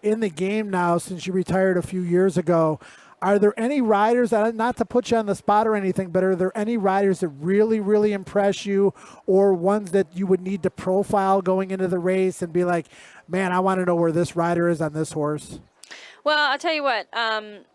in the game now since you retired a few years ago. Are there any riders, not to put you on the spot or anything, but are there any riders that really, really impress you, or ones that you would need to profile going into the race and be like, man, I want to know where this rider is on this horse? Well, I'll tell you what, obviously,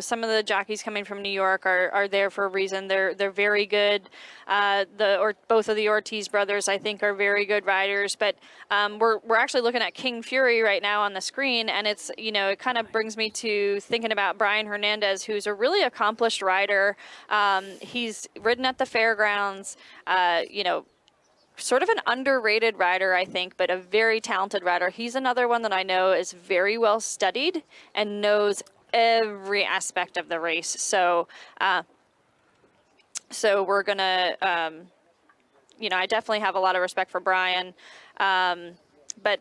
some of the jockeys coming from New York are there for a reason. They're very good. Both of the Ortiz brothers, I think, are very good riders. But we're actually looking at King Fury right now on the screen, and it's it kind of brings me to thinking about Brian Hernandez, who's a really accomplished rider. He's ridden at the fairgrounds. Sort of an underrated rider, I think, but a very talented rider. He's another one that I know is very well studied and knows every aspect of the race. So, we're gonna, I definitely have a lot of respect for Brian, but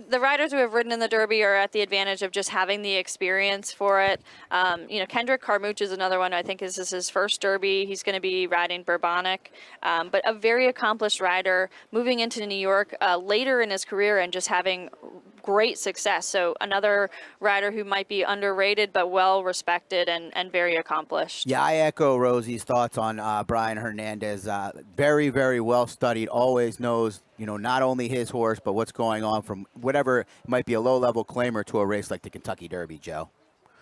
the riders who have ridden in the Derby are at the advantage of just having the experience for it. Kendrick Carmouche is another one. I think this is his first Derby. He's going to be riding Bourbonic, but a very accomplished rider moving into New York later in his career and just having great success. So another rider who might be underrated but well respected and very accomplished. Yeah, I echo Rosie's thoughts on Brian Hernandez. Very, very well studied. Always knows, not only his horse, but what's going on from whatever might be a low-level claimer to a race like the Kentucky Derby, Joe.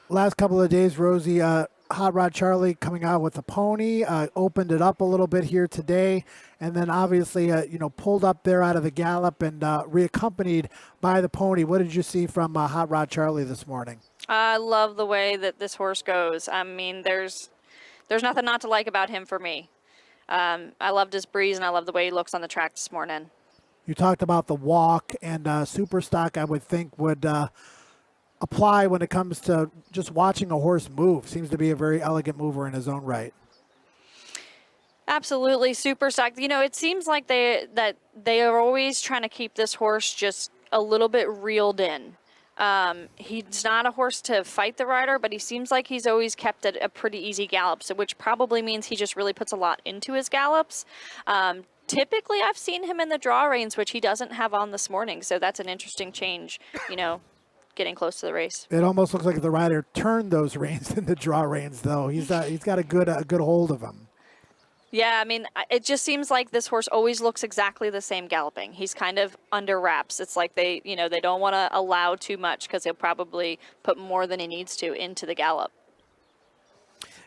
Last couple of days, Rosie, Hot Rod Charlie coming out with the pony, opened it up a little bit here today, and then obviously, pulled up there out of the gallop and reaccompanied by the pony. What did you see from Hot Rod Charlie this morning? I love the way that this horse goes. I mean, there's nothing not to like about him for me. I loved his breeze, and I love the way he looks on the track this morning. You talked about the walk, and super stock, I would think, would apply when it comes to just watching a horse move. Seems to be a very elegant mover in his own right. Absolutely, super stock. It seems like they are always trying to keep this horse just a little bit reeled in. He's not a horse to fight the rider, but he seems like he's always kept at a pretty easy gallop, so which probably means he just really puts a lot into his gallops. Typically, I've seen him in the draw reins, which he doesn't have on this morning, so that's an interesting change, getting close to the race. It almost looks like the rider turned those reins in the draw reins, though. He's got a good hold of them. Yeah, I mean, it just seems like this horse always looks exactly the same galloping. He's kind of under wraps. It's like they don't want to allow too much because he'll probably put more than he needs to into the gallop.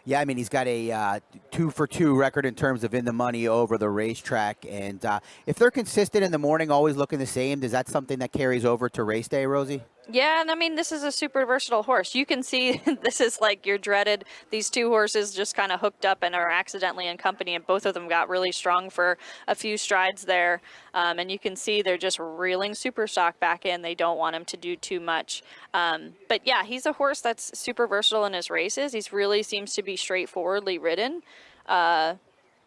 Yeah, I mean, he's got a 2-for-2 record in terms of in the money over the racetrack. And if they're consistent in the morning, always looking the same, is that something that carries over to race day, Rosie? Yeah, and I mean, this is a super versatile horse. You can see this is like your dreaded, these two horses just kind of hooked up and are accidentally in company, and both of them got really strong for a few strides there. And you can see they're just reeling super stock back in. They don't want him to do too much. But yeah, he's a horse that's super versatile in his races. He's really seems to be straightforwardly ridden.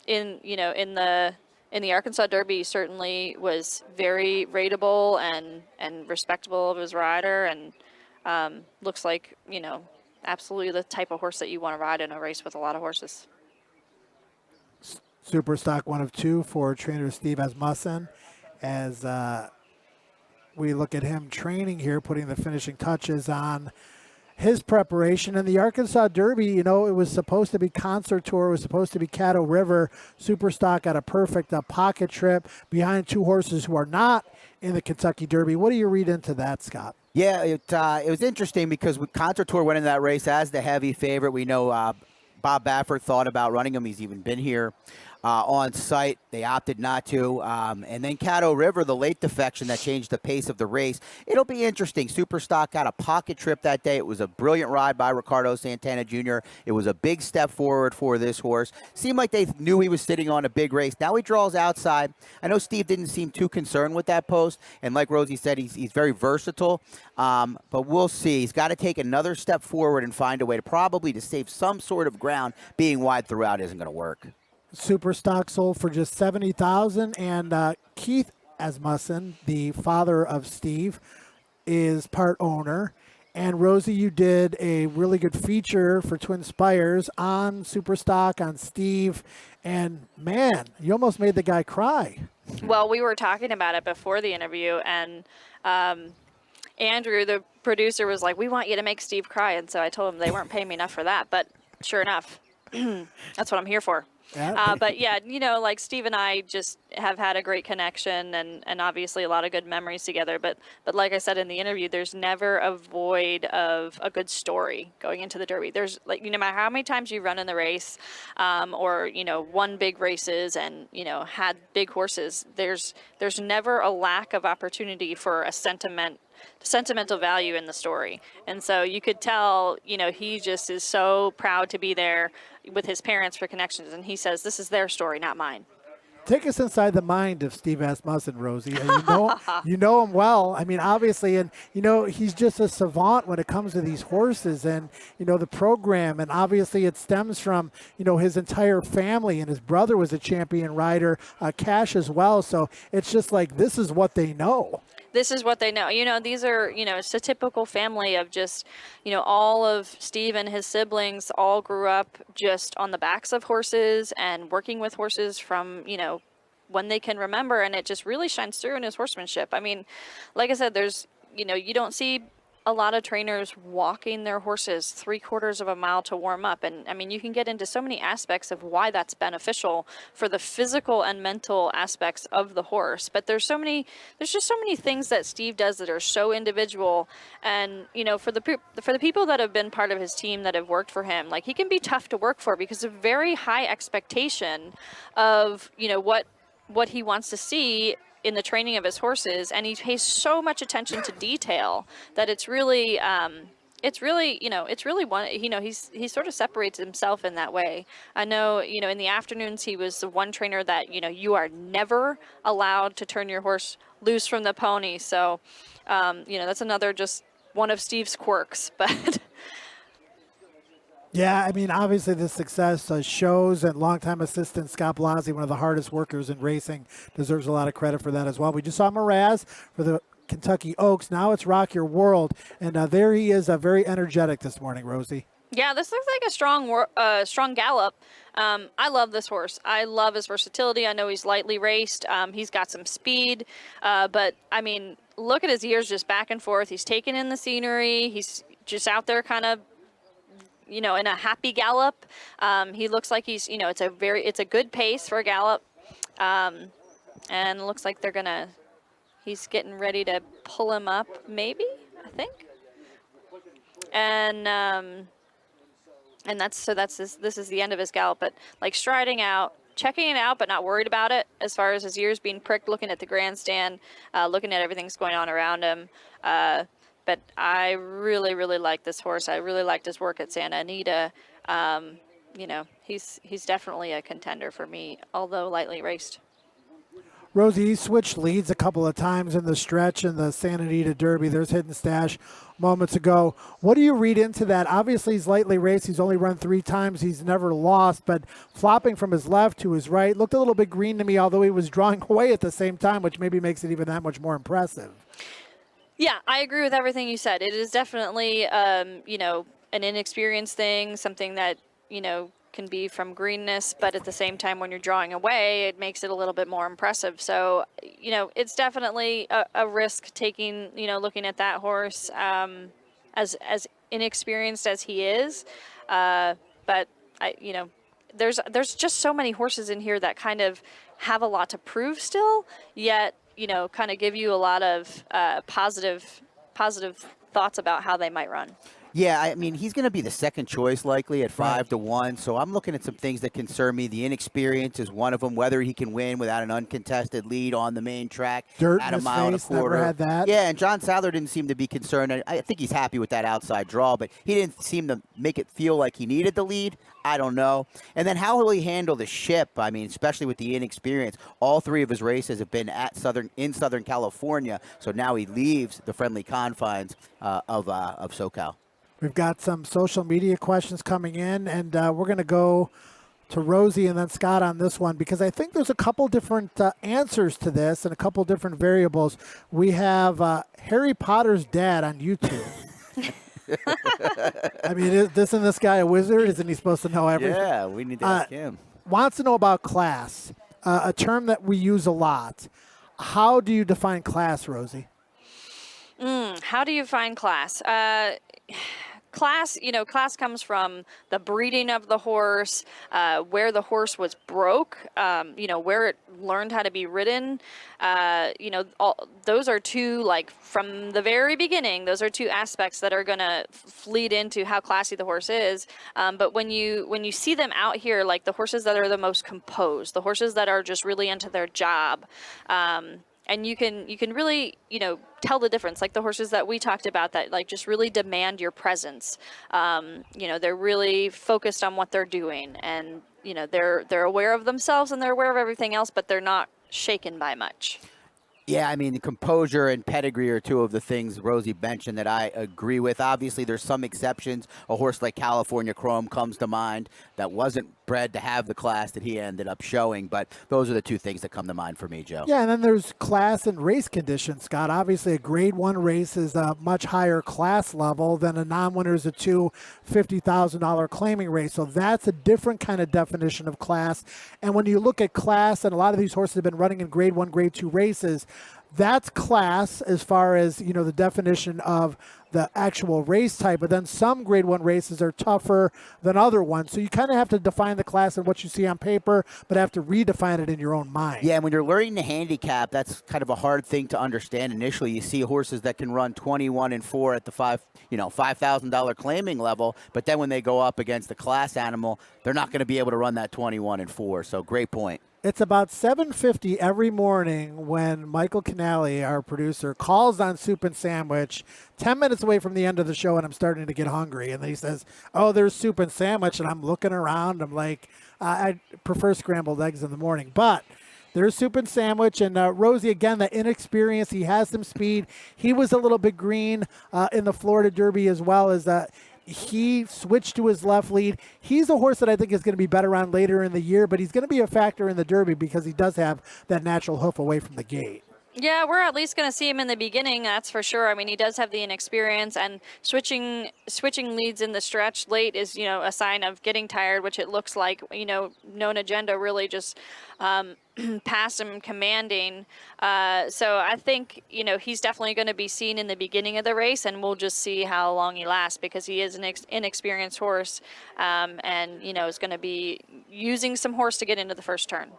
In the Arkansas Derby, he certainly was very rateable and respectable of his rider, and looks like, absolutely the type of horse that you want to ride in a race with a lot of horses. Super stock 1 of 2 for trainer Steve Asmussen as we look at him training here, putting the finishing touches on his preparation. In the Arkansas Derby, it was supposed to be Concert Tour, it was supposed to be Caddo River. Super stock got a perfect pocket trip behind two horses who are not in the Kentucky Derby. What do you read into that, Scott? Yeah, it was interesting because Concert Tour went in that race as the heavy favorite. We know Bob Baffert thought about running him. He's even been here on site. They opted not to. And then Caddo River, the late defection that changed the pace of the race. It'll be interesting. Superstock got a pocket trip that day. It was a brilliant ride by Ricardo Santana Jr. It was a big step forward for this horse. Seemed like they knew he was sitting on a big race. Now he draws outside. I know Steve didn't seem too concerned with that post. And like Rosie said, he's very versatile. But we'll see. He's got to take another step forward and find a way to save some sort of ground. Being wide throughout isn't going to work. Super stock sold for just $70,000, and Keith Asmussen, the father of Steve, is part owner. And Rosie, you did a really good feature for Twin Spires on Super stock, on Steve, and man, you almost made the guy cry. Well, we were talking about it before the interview, and Andrew, the producer, was like, "We want you to make Steve cry," and so I told him they weren't paying me enough for that, but sure enough, that's what I'm here for. But yeah, like Steve and I just have had a great connection and obviously a lot of good memories together. But like I said in the interview, there's never a void of a good story going into the Derby. There's no matter how many times you run in the race, or won big races and had big horses, there's never a lack of opportunity for a sentimental value in the story. And so you could tell, he just is so proud to be there with his parents for connections, and he says this is their story, not mine. Take us inside the mind of Steve Asmussen, Rosie. You know him well. I mean, obviously, and he's just a savant when it comes to these horses, and the program. And obviously, it stems from his entire family, and his brother was a champion rider, Cash as well. So it's just like this is what they know. This is what they know. These are, it's a typical family of just, all of Steve and his siblings all grew up just on the backs of horses and working with horses from, when they can remember. And it just really shines through in his horsemanship. I mean, like I said, there's, you don't see a lot of trainers walking their horses 3/4 of a mile to warm up. And I mean, you can get into so many aspects of why that's beneficial for the physical and mental aspects of the horse. But there's just so many things that Steve does that are so individual. And, for the people that have been part of his team that have worked for him, like he can be tough to work for because of very high expectation of, what he wants to see in the training of his horses, and he pays so much attention to detail that it's really one, he sort of separates himself in that way. I know, in the afternoons, he was the one trainer that, you are never allowed to turn your horse loose from the pony. So, that's another just one of Steve's quirks, but yeah, I mean, obviously the success shows, and longtime assistant Scott Blasi, one of the hardest workers in racing, deserves a lot of credit for that as well. We just saw Mraz for the Kentucky Oaks. Now it's Rock Your World, and there he is, very energetic this morning, Rosie. Yeah, this looks like a strong gallop. I love this horse. I love his versatility. I know he's lightly raced. He's got some speed, but I mean, look at his ears just back and forth. He's taking in the scenery. He's just out there kind of, in a happy gallop. He looks like he's, it's a good pace for a gallop. And it looks like he's getting ready to pull him up, maybe, I think. And this is the end of his gallop, but like striding out, checking it out, but not worried about it as far as his ears being pricked, looking at the grandstand, looking at everything that's going on around him. But I really, really like this horse. I really liked his work at Santa Anita. He's definitely a contender for me, although lightly raced. Rosie, he switched leads a couple of times in the stretch in the Santa Anita Derby. There's Hidden Stash moments ago. What do you read into that? Obviously, he's lightly raced. He's only run 3 times. He's never lost, but flopping from his left to his right looked a little bit green to me, although he was drawing away at the same time, which maybe makes it even that much more impressive. Yeah, I agree with everything you said. It is definitely, an inexperienced thing, something that, can be from greenness, but at the same time, when you're drawing away, it makes it a little bit more impressive. So, it's definitely a risk taking, looking at that horse as inexperienced as he is. But, there's just so many horses in here that kind of have a lot to prove still, yet kind of give you a lot of positive thoughts about how they might run. Yeah, I mean, he's going to be the second choice likely at 5-1. So I'm looking at some things that concern me. The inexperience is one of them. Whether he can win without an uncontested lead on the main track Dirt at in a his mile face, and a quarter. never had that. Yeah, and John Sadler didn't seem to be concerned. I think he's happy with that outside draw, but he didn't seem to make it feel like he needed the lead. I don't know. And then how will he handle the ship? I mean, especially with the inexperience. All 3 of his races have been in Southern California, so now he leaves the friendly confines of SoCal. We've got some social media questions coming in, and we're going to go to Rosie and then Scott on this one, because I think there's a couple different answers to this and a couple different variables. We have Harry Potter's dad on YouTube. I mean, isn't this guy a wizard? Isn't he supposed to know everything? Yeah, we need to ask him. Wants to know about class, a term that we use a lot. How do you define class, Rosie? How do you find class? Class, class comes from the breeding of the horse, where the horse was broke, where it learned how to be ridden. Those are 2, like from the very beginning, those are 2 aspects that are going to lead into how classy the horse is. But when you see them out here, like the horses that are the most composed, the horses that are just really into their job, and you can really, tell the difference, like the horses that we talked about that like just really demand your presence. They're really focused on what they're doing, and you know, they're aware of themselves and they're aware of everything else, but they're not shaken by much. Yeah, I mean, the composure and pedigree are two of the things Rosie mentioned that I agree with. Obviously, there's some exceptions. A horse like California Chrome comes to mind that wasn't bred to have the class that he ended up showing, but those are the two things that come to mind for me, Joe. Yeah, and then there's class and race conditions, Scott. Obviously, a Grade 1 race is a much higher class level than a non-winner is a $50,000 claiming race. So that's a different kind of definition of class. And when you look at class, and a lot of these horses have been running in Grade 1, Grade 2 races, that's class as far as, you know, the definition of the actual race type, but then some Grade 1 races are tougher than other ones. So you kind of have to define the class and what you see on paper, but have to redefine it in your own mind. Yeah, and when you're learning to handicap, that's kind of a hard thing to understand initially. You see horses that can run 21-4 at the $5,000 claiming level, but then when they go up against the class animal, they're not going to be able to run that 21-4. So great point. It's about 7:50 every morning when Michael Canali, our producer, calls on Soup and Sandwich 10 minutes away from the end of the show, and I'm starting to get hungry. And he says, oh, there's Soup and Sandwich. And I'm looking around. I'm like, I prefer scrambled eggs in the morning. But there's Soup and Sandwich. And Rosie, again, the inexperience. He has some speed. He was a little bit green in the Florida Derby as well as he switched to his left lead. He's a horse that I think is going to be better on later in the year, but he's going to be a factor in the Derby because he does have that natural hoof away from the gate. Yeah, we're at least going to see him in the beginning, that's for sure. I mean, he does have the inexperience, and switching leads in the stretch late is, you know, a sign of getting tired, which it looks like. You know, Known Agenda really just passed him commanding. So I think, you know, he's definitely going to be seen in the beginning of the race, and we'll just see how long he lasts because he is an inexperienced horse, and, you know, is going to be using some horse to get into the first turn.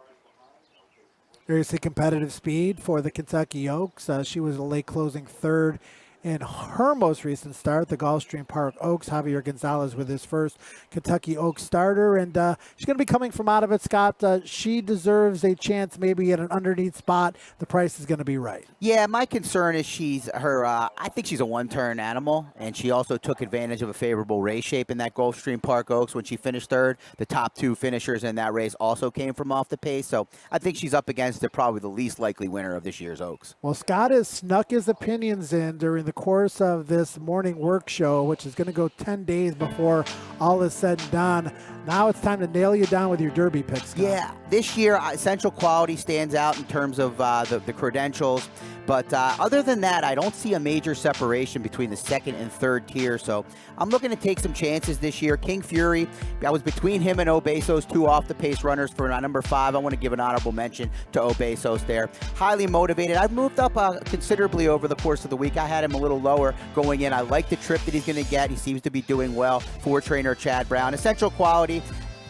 There's the competitive speed for the Kentucky Oaks. She was a late closing third in her most recent start, the Gulfstream Park Oaks. Javier Gonzalez with his first Kentucky Oaks starter, and she's going to be coming from out of it, Scott. She deserves a chance maybe at an underneath spot. The price is going to be right. Yeah, my concern is I think she's a one-turn animal, and she also took advantage of a favorable race shape in that Gulfstream Park Oaks when she finished third. The top two finishers in that race also came from off the pace, so I think she's up against probably the least likely winner of this year's Oaks. Well, Scott has snuck his opinions in during the course of this morning work show, which is going to go 10 days before all is said and done. Now it's time to nail you down with your Derby picks, Scott. Yeah, this year Essential Quality stands out in terms of the credentials, but other than that, I don't see a major separation between the second and third tier, so I'm looking to take some chances this year. King Fury, I was between him and Obesos, two off-the-pace runners for number 5. I want to give an honorable mention to Obesos there. Highly motivated. I've moved up considerably over the course of the week. I had him a little lower going in. I like the trip that he's going to get. He seems to be doing well for trainer Chad Brown. Essential Quality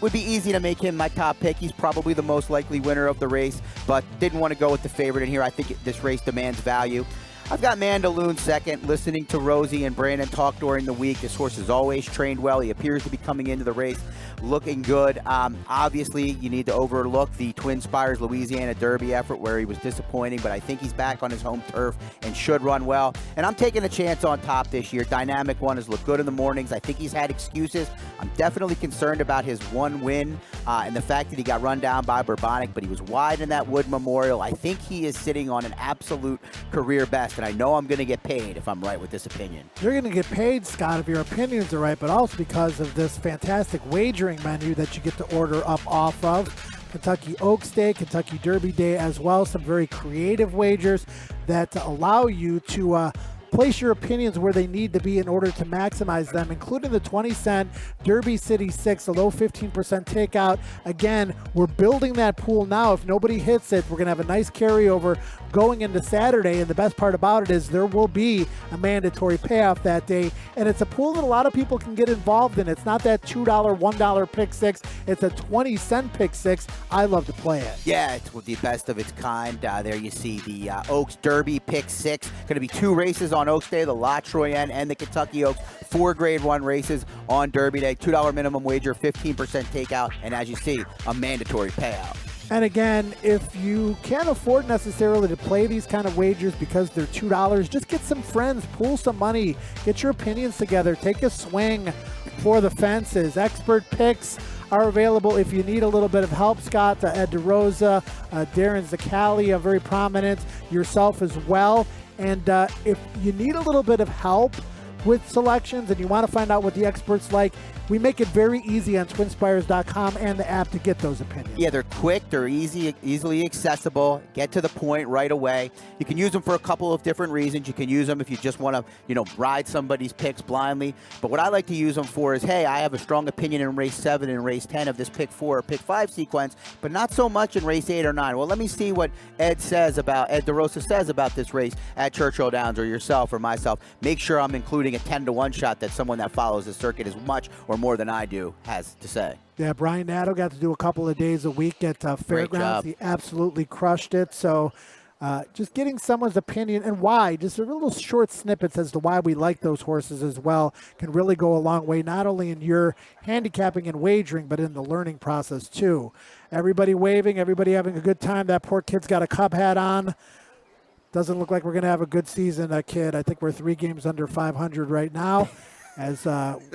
would be easy to make him my top pick. He's probably the most likely winner of the race, but didn't want to go with the favorite in here. I think this race demands value. I've got Mandaloon second. Listening to Rosie and Brandon talk during the week, this horse is always trained well. He appears to be coming into the race looking good. Obviously, you need to overlook the Twin Spires Louisiana Derby effort where he was disappointing, but I think he's back on his home turf and should run well. And I'm taking a chance on top this year. Dynamic One has looked good in the mornings. I think he's had excuses. I'm definitely concerned about his one win and the fact that he got run down by Bourbonic, but he was wide in that Wood Memorial. I think he is sitting on an absolute career best, and I know I'm going to get paid if I'm right with this opinion. You're going to get paid, Scott, if your opinions are right, but also because of this fantastic wagering menu that you get to order up off of. Kentucky Oaks Day, Kentucky Derby Day as well. Some very creative wagers that allow you to place your opinions where they need to be in order to maximize them, including the 20-cent Derby City 6, a low 15% takeout. Again, we're building that pool now. If nobody hits it, we're going to have a nice carryover going into Saturday, and the best part about it is there will be a mandatory payoff that day, and it's a pool that a lot of people can get involved in. It's not that $2, $1 pick six. It's a 20-cent pick six. I love to play it. Yeah, it's the best of its kind. There you see the Oaks Derby pick six. Going to be 2 races on Oaks Day, the La Troyenne and the Kentucky Oaks. 4 Grade 1 races on Derby Day. $2 minimum wager, 15% takeout, and as you see, a mandatory payout. And again, if you can't afford necessarily to play these kind of wagers because they're $2, just get some friends, pool some money, get your opinions together, take a swing for the fences. Expert picks are available if you need a little bit of help, Scott. Ed DeRosa, Darren Zacali, very prominent, yourself as well. And if you need a little bit of help with selections and you want to find out what the experts like, we make it very easy on twinspires.com and the app to get those opinions. Yeah, they're quick, they're easily accessible, get to the point right away. You can use them for a couple of different reasons. You can use them if you just want to, ride somebody's picks blindly. But what I like to use them for is, hey, I have a strong opinion in race 7 and race 10 of this pick 4 or pick 5 sequence, but not so much in race 8 or 9. Well, let me see what Ed DeRosa says about this race at Churchill Downs, or yourself or myself. Make sure I'm including a 10-to-1 shot that someone that follows the circuit as much or more than I do has to say. Yeah, Brian Nadeau got to do a couple of days a week at Fairgrounds. He absolutely crushed it. So just getting someone's opinion and why, just a little short snippets as to why we like those horses as well, can really go a long way, not only in your handicapping and wagering, but in the learning process too. Everybody waving, everybody having a good time. That poor kid's got a Cub hat on. Doesn't look like we're going to have a good season, that kid. I think we're 3 games under 500 right now. As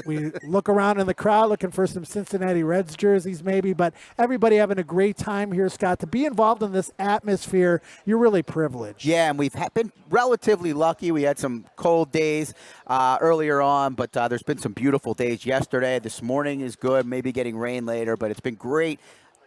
we look around in the crowd looking for some Cincinnati Reds jerseys maybe, but everybody having a great time here, Scott. To be involved in this atmosphere, you're really privileged. Yeah, and we've been relatively lucky. We had some cold days earlier on, but there's been some beautiful days yesterday. This morning is good, maybe getting rain later, but it's been great.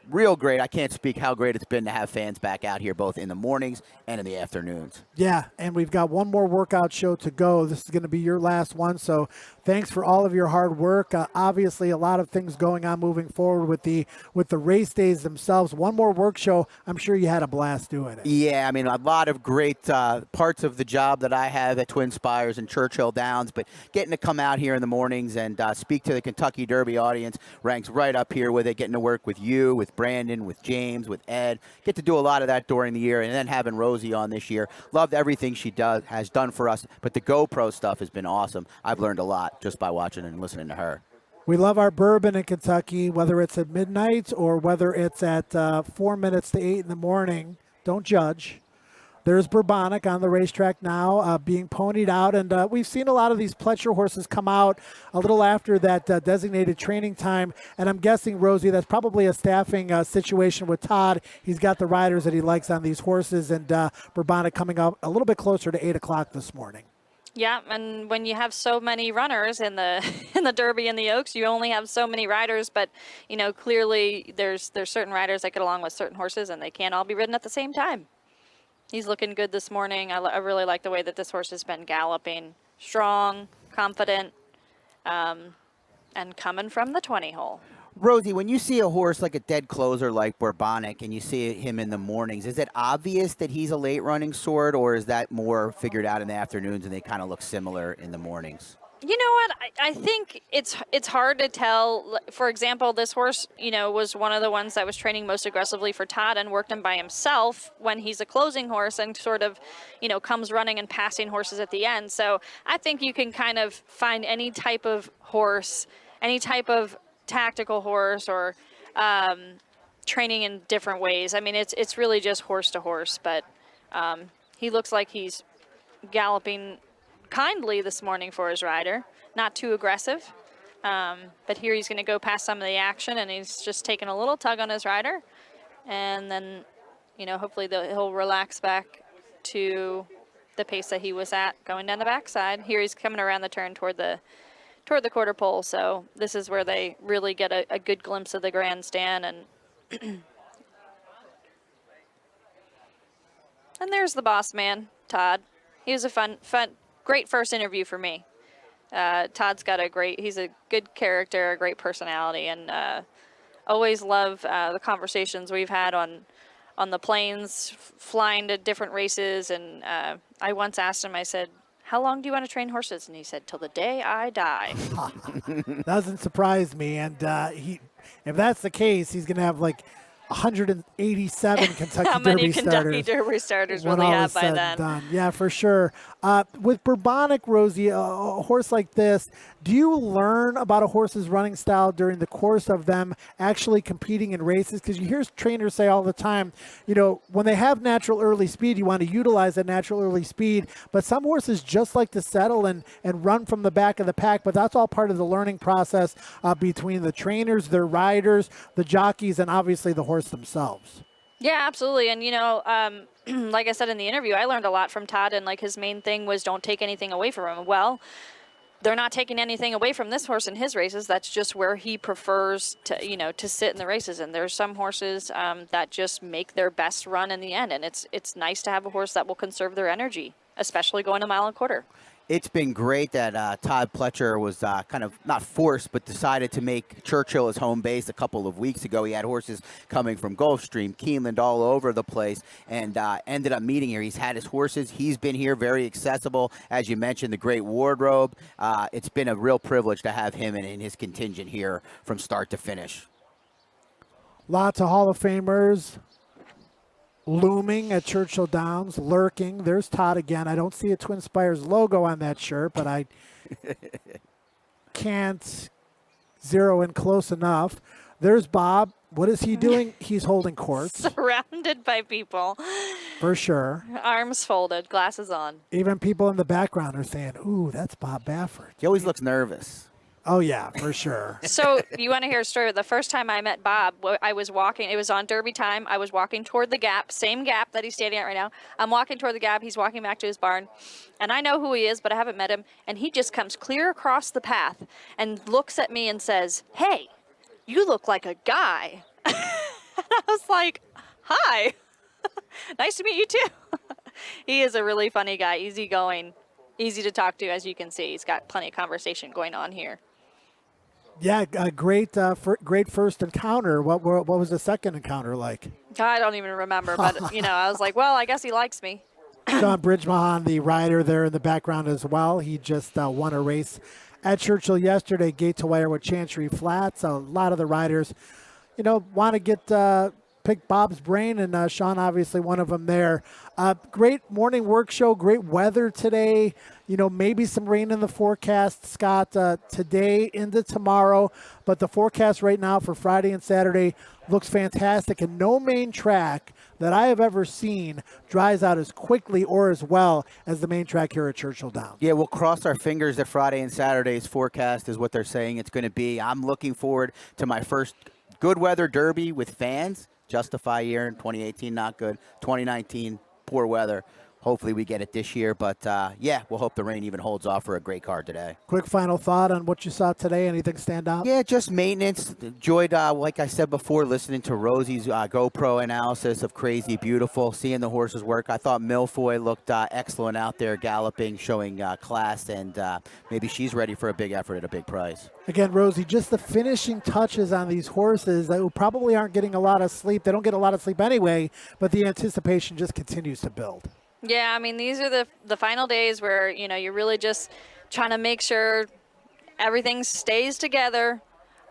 Real great. I can't speak how great it's been to have fans back out here both in the mornings and in the afternoons. Yeah, and we've got one more workout show to go. This is going to be your last one, so thanks for all of your hard work. Obviously, a lot of things going on moving forward with the race days themselves. One more work show. I'm sure you had a blast doing it. Yeah, I mean, a lot of great parts of the job that I have at Twin Spires and Churchill Downs, but getting to come out here in the mornings and speak to the Kentucky Derby audience ranks right up here with it. Getting to work with you, with Brandon, with James, with Ed. Get to do a lot of that during the year, and then having Rosie on this year. Loved everything she has done for us, but the GoPro stuff has been awesome. I've learned a lot just by watching and listening to her. We love our bourbon in Kentucky, whether it's at midnight or whether it's at 4 minutes to 8 in the morning. Don't judge. There's Bourbonic on the racetrack now being ponied out, and we've seen a lot of these Pletcher horses come out a little after that designated training time, and I'm guessing, Rosie, that's probably a staffing situation with Todd. He's got the riders that he likes on these horses, and Bourbonic coming up a little bit closer to 8 o'clock this morning. Yeah, and when you have so many runners in the in the Derby and the Oaks, you only have so many riders. But clearly there's certain riders that get along with certain horses, and they can't all be ridden at the same time. He's looking good this morning. I really like the way that this horse has been galloping, strong, confident, and coming from the 20 hole. Rosie, when you see a horse like a dead closer like Bourbonic and you see him in the mornings, is it obvious that he's a late running sort, or is that more figured out in the afternoons and they kind of look similar in the mornings? You know what? I think it's hard to tell. For example, this horse, was one of the ones that was training most aggressively for Todd and worked him by himself when he's a closing horse and sort of, comes running and passing horses at the end. So I think you can kind of find any type of horse, any type of tactical horse, or training in different ways. I mean, it's really just horse to horse, but he looks like he's galloping kindly this morning for his rider, not too aggressive, but here he's going to go past some of the action, and he's just taking a little tug on his rider, and then hopefully he'll relax back to the pace that he was at going down the backside. Here he's coming around the turn toward the quarter pole, so this is where they really get a good glimpse of the grandstand. And and there's the boss man, Todd. He was a fun great first interview for me. Todd's got he's a good character, a great personality, and always love the conversations we've had on the planes, flying to different races. And I once asked him, I said, "How long do you want to train horses?" And he said, "Till the day I die." Doesn't surprise me. And if that's the case, he's going to have like 187 Kentucky How many Derby Kentucky starters. Derby starters will when they all have is by said and then? done. Yeah, for sure. With Bourbonic, Rosie, a horse like this, do you learn about a horse's running style during the course of them actually competing in races? Because you hear trainers say all the time, you know, when they have natural early speed, you want to utilize that natural early speed. But some horses just like to settle and run from the back of the pack. But that's all part of the learning process between the trainers, their riders, the jockeys, and obviously the horse themselves. Yeah, absolutely. And, you know, like I said in the interview, I learned a lot from Todd, and like his main thing was don't take anything away from him. Well, they're not taking anything away from this horse in his races. That's just where he prefers to, you know, to sit in the races. And there's some horses that just make their best run in the end. And it's nice to have a horse that will conserve their energy, especially going a mile and a quarter. It's been great that Todd Pletcher was kind of not forced, but decided to make Churchill his home base a couple of weeks ago. He had horses coming from Gulfstream, Keeneland, all over the place, and ended up meeting here. He's had his horses. He's been here, very accessible. As you mentioned, the great wardrobe. It's been a real privilege to have him and his contingent here from start to finish. Lots of Hall of Famers looming at Churchill Downs, lurking. There's Todd again. I don't see a Twin Spires logo on that shirt, but I can't zero in close enough. There's Bob. What is he doing? He's holding courts. Surrounded by people. For sure. Arms folded, glasses on. Even people in the background are saying, ooh, that's Bob Baffert. He always looks nervous. Oh, yeah, for sure. So you want to hear a story? The first time I met Bob, I was walking. It was on Derby time. I was walking toward the gap, same gap that he's standing at right now. I'm walking toward the gap. He's walking back to his barn. And I know who he is, but I haven't met him. And he just comes clear across the path and looks at me and says, hey, you look like a guy. And I was like, hi. Nice to meet you, too. He is a really funny guy, easygoing, easy to talk to, as you can see. He's got plenty of conversation going on here. Yeah, great first encounter. What was the second encounter like? I don't even remember, but, you know, I was like, well, I guess he likes me. John Bridgemahan, the rider there in the background as well. He just won a race at Churchill yesterday, gate to wire with Chancery Flats. A lot of the riders, you know, want to get pick Bob's brain, and Sean obviously one of them there. Great morning work show, great weather today. You know, maybe some rain in the forecast, Scott, today into tomorrow. But the forecast right now for Friday and Saturday looks fantastic. And no main track that I have ever seen dries out as quickly or as well as the main track here at Churchill Downs. Yeah, we'll cross our fingers that Friday and Saturday's forecast is what they're saying it's going to be. I'm looking forward to my first good weather derby with fans. Justify year in 2018, not good. 2019, poor weather. Hopefully we get it this year. But, yeah, we'll hope the rain even holds off for a great card today. Quick final thought on what you saw today. Anything stand out? Yeah, just maintenance. Enjoyed, like I said before, listening to Rosie's GoPro analysis of Crazy Beautiful, seeing the horses work. I thought Milfoy looked excellent out there, galloping, showing class, and maybe she's ready for a big effort at a big price. Again, Rosie, just the finishing touches on these horses that probably aren't getting a lot of sleep. They don't get a lot of sleep anyway, but the anticipation just continues to build. Yeah, I mean, these are the final days where, you know, you're really just trying to make sure everything stays together,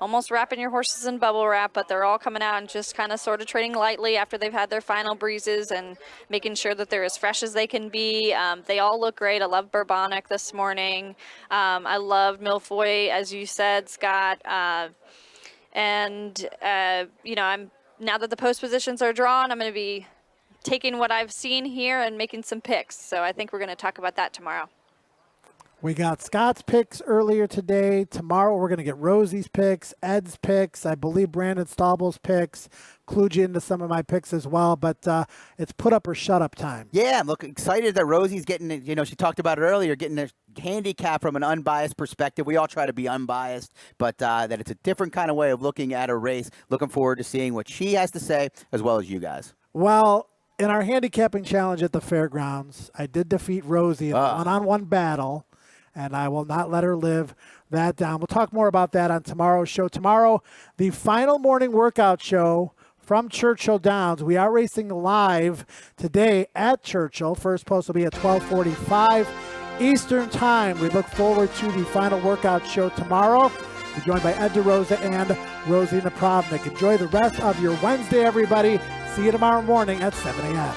almost wrapping your horses in bubble wrap, but they're all coming out and just kind of sort of trading lightly after they've had their final breezes and making sure that they're as fresh as they can be. They all look great. I love Bourbonic this morning. I loved Milfoy, as you said, Scott. You know, now that the post positions are drawn, I'm going to be taking what I've seen here and making some picks. So I think we're going to talk about that tomorrow. We got Scott's picks earlier today. Tomorrow we're going to get Rosie's picks, Ed's picks, I believe Brandon Stauble's picks, include you into some of my picks as well. But it's put up or shut up time. Yeah, I'm excited that Rosie's getting, you know, she talked about it earlier, getting a handicap from an unbiased perspective. We all try to be unbiased, but that it's a different kind of way of looking at a race. Looking forward to seeing what she has to say as well as you guys. Well, in our handicapping challenge at the fairgrounds, I did defeat Rosie in a one-on-one battle, and I will not let her live that down. We'll talk more about that on tomorrow's show. Tomorrow, the final morning workout show from Churchill Downs. We are racing live today at Churchill. First post will be at 12:45 Eastern Time. We look forward to the final workout show tomorrow. We're joined by Ed DeRosa and Rosie Napravnik. Enjoy the rest of your Wednesday, everybody. See you tomorrow morning at 7 a.m.